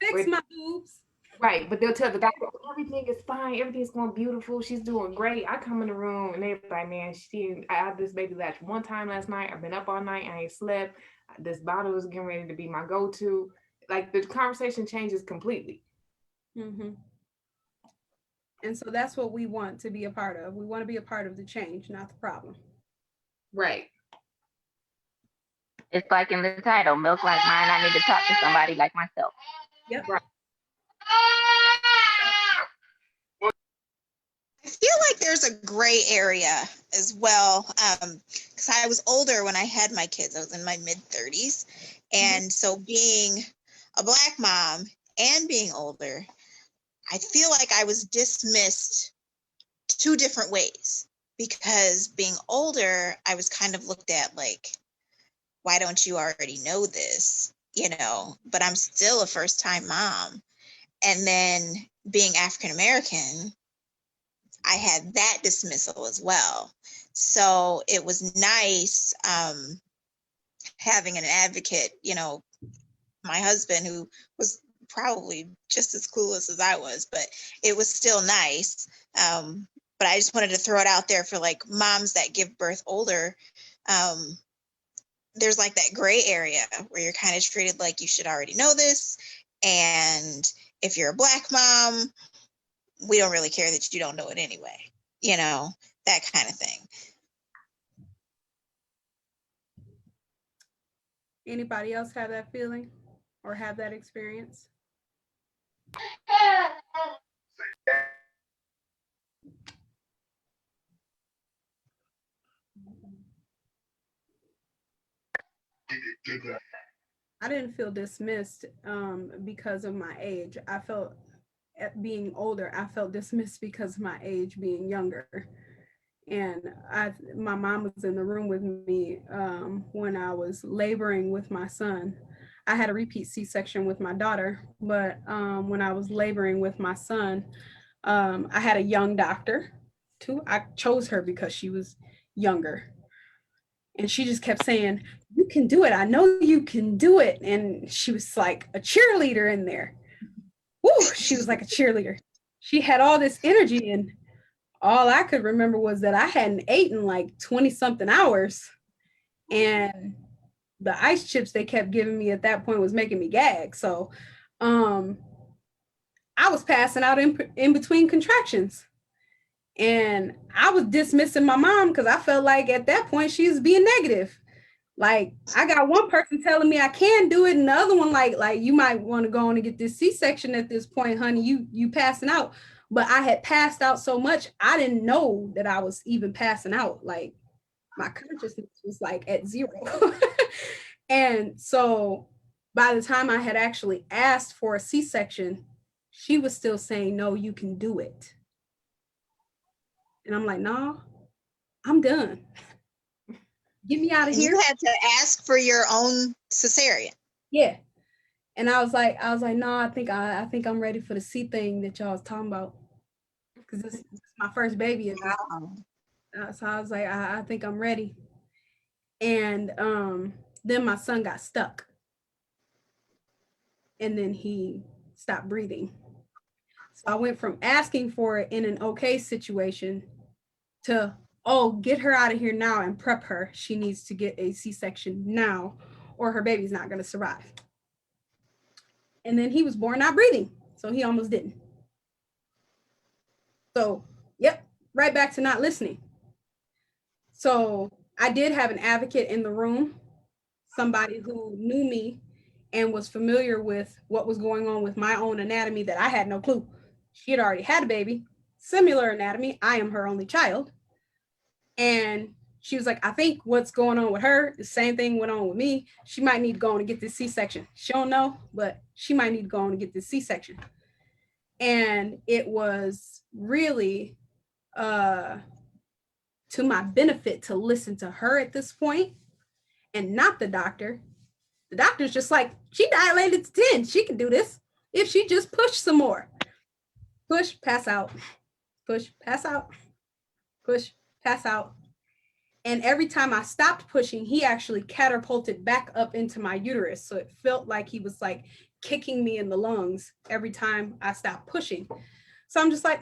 Fix my boobs. Right, but they'll tell the doctor, everything is fine, everything's going beautiful, she's doing great. I come in the room and they're like, man, I had this baby latch one time last night. I've been up all night, I ain't slept. This bottle is getting ready to be my go-to. Like, the conversation changes completely. And so that's what we want to be a part of. We want to be a part of the change, not the problem. Right. It's like in the title, Milk Like Mine, I need to talk to somebody like myself. Yep. Right. I feel like there's a gray area as well, because I was older when I had my kids. I was in my mid-30s. And so being a Black mom and being older, I feel like I was dismissed two different ways, because being older, I was kind of looked at like, why don't you already know this? But I'm still a first-time mom. And then being African-American, I had that dismissal as well. So it was nice having an advocate, my husband, who was probably just as clueless as I was, but it was still nice. But I just wanted to throw it out there for like moms that give birth older. There's like that gray area where you're kind of treated like you should already know this. And if you're a Black mom, we don't really care that you don't know it anyway, you know, that kind of thing. Anybody else have that feeling or have that experience? I didn't feel dismissed because of my age. I felt at being older, I felt dismissed because of my age being younger. And my mom was in the room with me when I was laboring with my son. I had a repeat C-section with my daughter, but when I was laboring with my son, I had a young doctor too. I chose her because she was younger. And she just kept saying, "You can do it. I know you can do it." And she was like a cheerleader in there. Woo, she was like a cheerleader. She had all this energy, and all I could remember was that I hadn't eaten like 20 something hours. And the ice chips they kept giving me at that point was making me gag. So I was passing out in between contractions. And I was dismissing my mom because I felt like at that point she was being negative. Like I got one person telling me I can do it, and the other one like you might want to go on and get this C-section at this point, honey. You passing out. But I had passed out so much I didn't know that I was even passing out. Like my consciousness was like at zero. And so by the time I had actually asked for a C-section, she was still saying, "No, you can do it." And I'm like, "No, I'm done. Get me out of here." You had to ask for your own cesarean. Yeah. And I was like, "No, I think I'm ready for the C thing that y'all was talking about." Because this is my first baby. And so I was like, I think I'm ready. And then my son got stuck. And then he stopped breathing. So I went from asking for it in an okay situation to, "Oh, get her out of here now and prep her. She needs to get a C-section now or her baby's not going to survive." And then he was born not breathing. So he almost didn't. So, yep, right back to not listening. So I did have an advocate in the room, somebody who knew me and was familiar with what was going on with my own anatomy that I had no clue. She had already had a baby, similar anatomy. I am her only child. And she was like, "I think what's going on with her, the same thing went on with me. She might need to go on and get this C-section." She don't know, but she might need to go on and get this C-section. And it was really to my benefit to listen to her at this point and not the doctor. The doctor's just like, "She dilated to 10. She can do this if she just push some more." Push, pass out. Push, pass out. Push, pass out. And every time I stopped pushing, he actually catapulted back up into my uterus. So it felt like he was like kicking me in the lungs every time I stopped pushing. So I'm just like,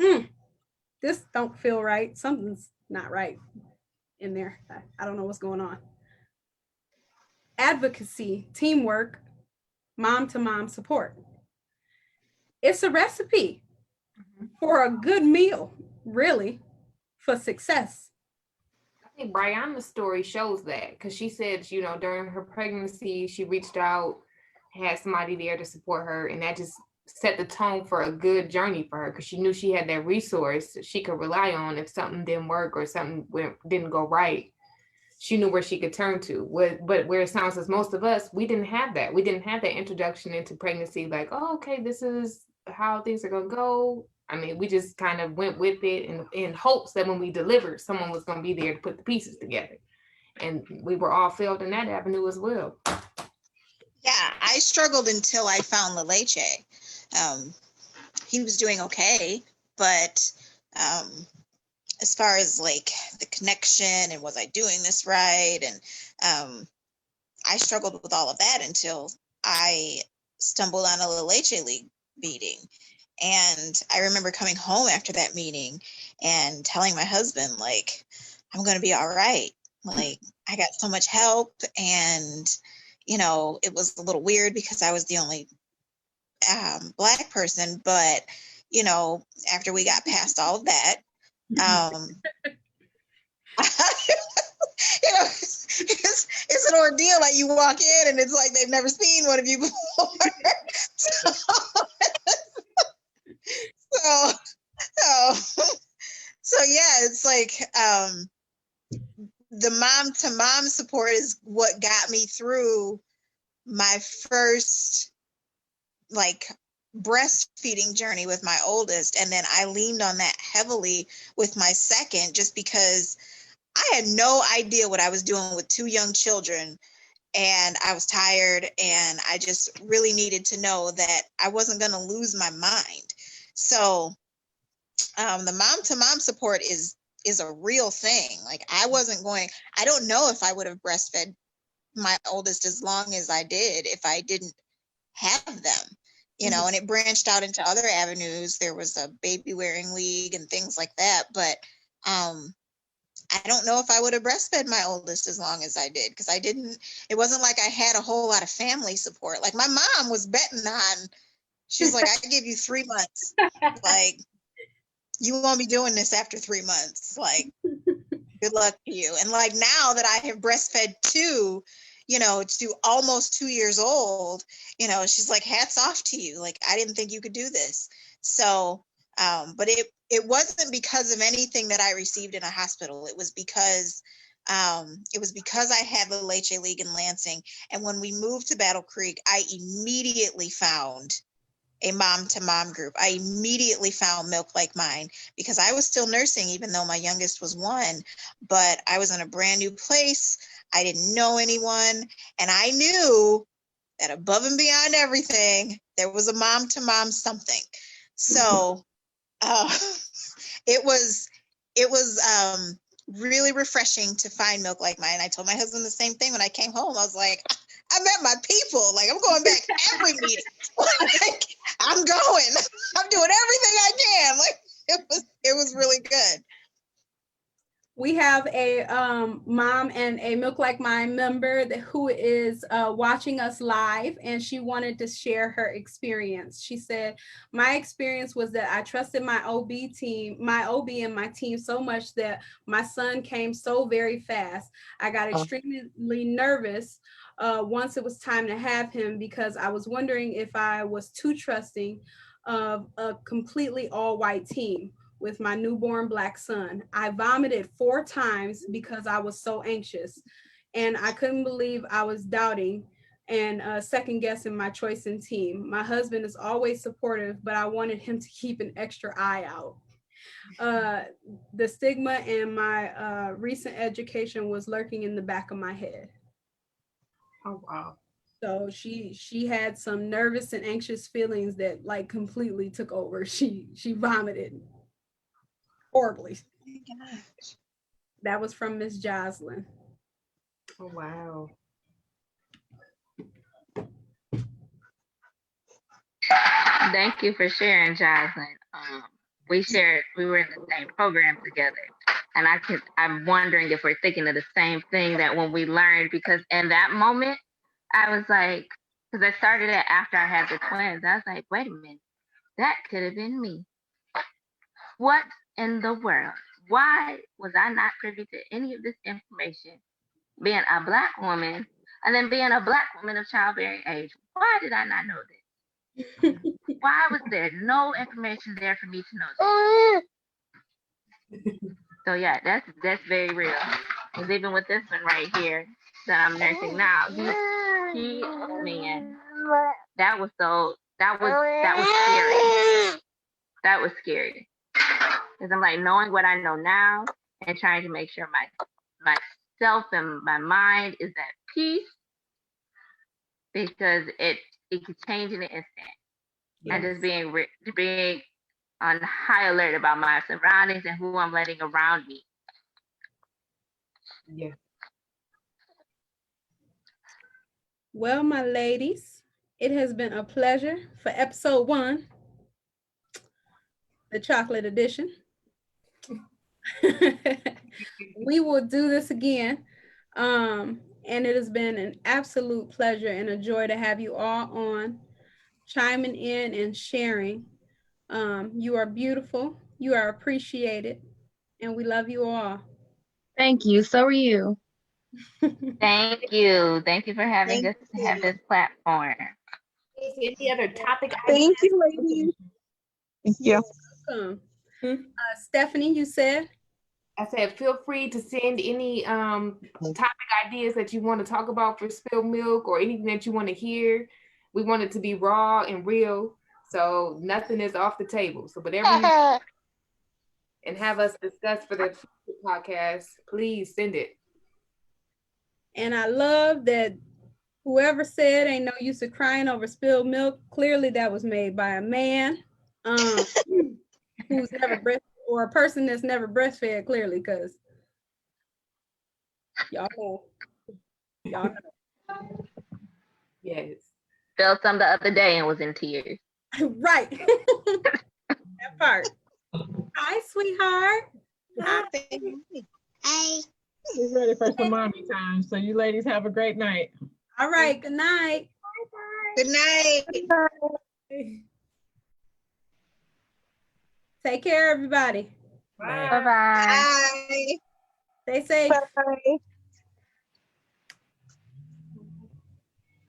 this don't feel right. Something's not right in there. I don't know what's going on. Advocacy, teamwork, mom to mom support. It's a recipe for a good meal, really, for success. I think Brianna's story shows that, because she said, you know, during her pregnancy, she reached out, had somebody there to support her, and that just set the tone for a good journey for her, because she knew she had that resource she could rely on if something didn't work or something didn't go right. She knew where she could turn to. But where it sounds as most of us, we didn't have that. We didn't have that introduction into pregnancy, like, "Oh, okay, this is how things are gonna go." I mean, we just kind of went with it in hopes that when we delivered, someone was gonna be there to put the pieces together. And we were all failed in that avenue as well. Yeah, I struggled until I found La Leche. He was doing okay, but as far as like the connection and was I doing this right, and I struggled with all of that until I stumbled on a leche league meeting. And I remember coming home after that meeting and telling my husband, like, I'm going to be all right. Like, I got so much help. And, you know, it was a little weird because I was the only Black person. But, you know, after we got past all of that, you know, it's an ordeal. Like, you walk in and it's like they've never seen one of you before. so, so yeah, it's like the mom to mom support is what got me through my first like breastfeeding journey with my oldest, and then I leaned on that heavily with my second, just because I had no idea what I was doing with two young children, and I was tired, and I just really needed to know that I wasn't going to lose my mind. So the mom to mom support is a real thing. Like, I don't know if I would have breastfed my oldest as long as I did if I didn't have them, you know. And it branched out into other avenues. There was a baby wearing league and things like that, but I don't know if I would have breastfed my oldest as long as I did, because it wasn't like I had a whole lot of family support. Like, my mom was betting on, she was like, I give you 3 months. Like, you won't be doing this after 3 months. Like, good luck to you. And like, now that I have breastfed two, you know, to almost 2 years old, you know, she's like, hats off to you. Like, I didn't think you could do this. So, but it wasn't because of anything that I received in a hospital. It was because I had the Leche League in Lansing. And when we moved to Battle Creek, I immediately found a mom to mom group. I immediately found Milk Like Mine, because I was still nursing, even though my youngest was 1, but I was in a brand new place. I didn't know anyone. And I knew that above and beyond everything, there was a mom to mom something. So it was really refreshing to find Milk Like Mine. I told my husband the same thing when I came home. I was like, I met my people. Like, I'm going back every meeting. Like, I'm going. I'm doing everything I can. Like, it was really good. We have a mom and a Milk Like Mine member who is watching us live, and she wanted to share her experience. She said, my experience was that I trusted my OB and my team so much that my son came so very fast. I got extremely nervous once it was time to have him, because I was wondering if I was too trusting of a completely all-white team with my newborn Black son. I vomited 4 times because I was so anxious, and I couldn't believe I was doubting and second guessing my choice in team. My husband is always supportive, but I wanted him to keep an extra eye out. The stigma and my recent education was lurking in the back of my head. Oh, wow. So she had some nervous and anxious feelings that like completely took over. She vomited horribly. That was from Miss Jocelyn. Oh, wow. Thank you for sharing, Jocelyn. We were in the same program together. And I'm wondering if we're thinking of the same thing, that when we learned, because in that moment, I was like, because I started it after I had the twins. I was like, wait a minute, that could have been me. What in the world? Why was I not privy to any of this information? Being a Black woman, and then being a Black woman of childbearing age, why did I not know this? Why was there no information there for me to know this? So yeah, that's very real. Because even with this one right here that I'm nursing now, he man, that was scary. That was scary. Because I'm like, knowing what I know now and trying to make sure myself and my mind is at peace, because it could change in an instant. Yes. And just being on high alert about my surroundings and who I'm letting around me. Yeah. Well, my ladies, It has been a pleasure for episode 1, the chocolate edition. We will do this again. And it has been an absolute pleasure and a joy to have you all on, chiming in and sharing. You are beautiful, you are appreciated, and we love you all. Thank you. So are you. Thank you. Thank you for having Thank us to have this platform. Any other topic Thank ideas? you, ladies. Thank you. Welcome. Stephanie, you said? I said, feel free to send any topic ideas that you want to talk about for Spill Milk or anything that you want to hear. We want it to be raw and real, so nothing is off the table. So whatever you and have us discuss for the podcast, please send it. And I love that whoever said ain't no use of crying over spilled milk, clearly that was made by a man who's never breastfed, or a person that's never breastfed, clearly, because y'all know. Y'all know. Yes. Felt some the other day and was in tears. Right. That part. Hi, sweetheart. Hi. Hi. We're ready for some mommy time. So you ladies have a great night. All right. Good night. Good night. Take care, everybody. Bye. Bye-bye. Bye. Stay safe. Bye.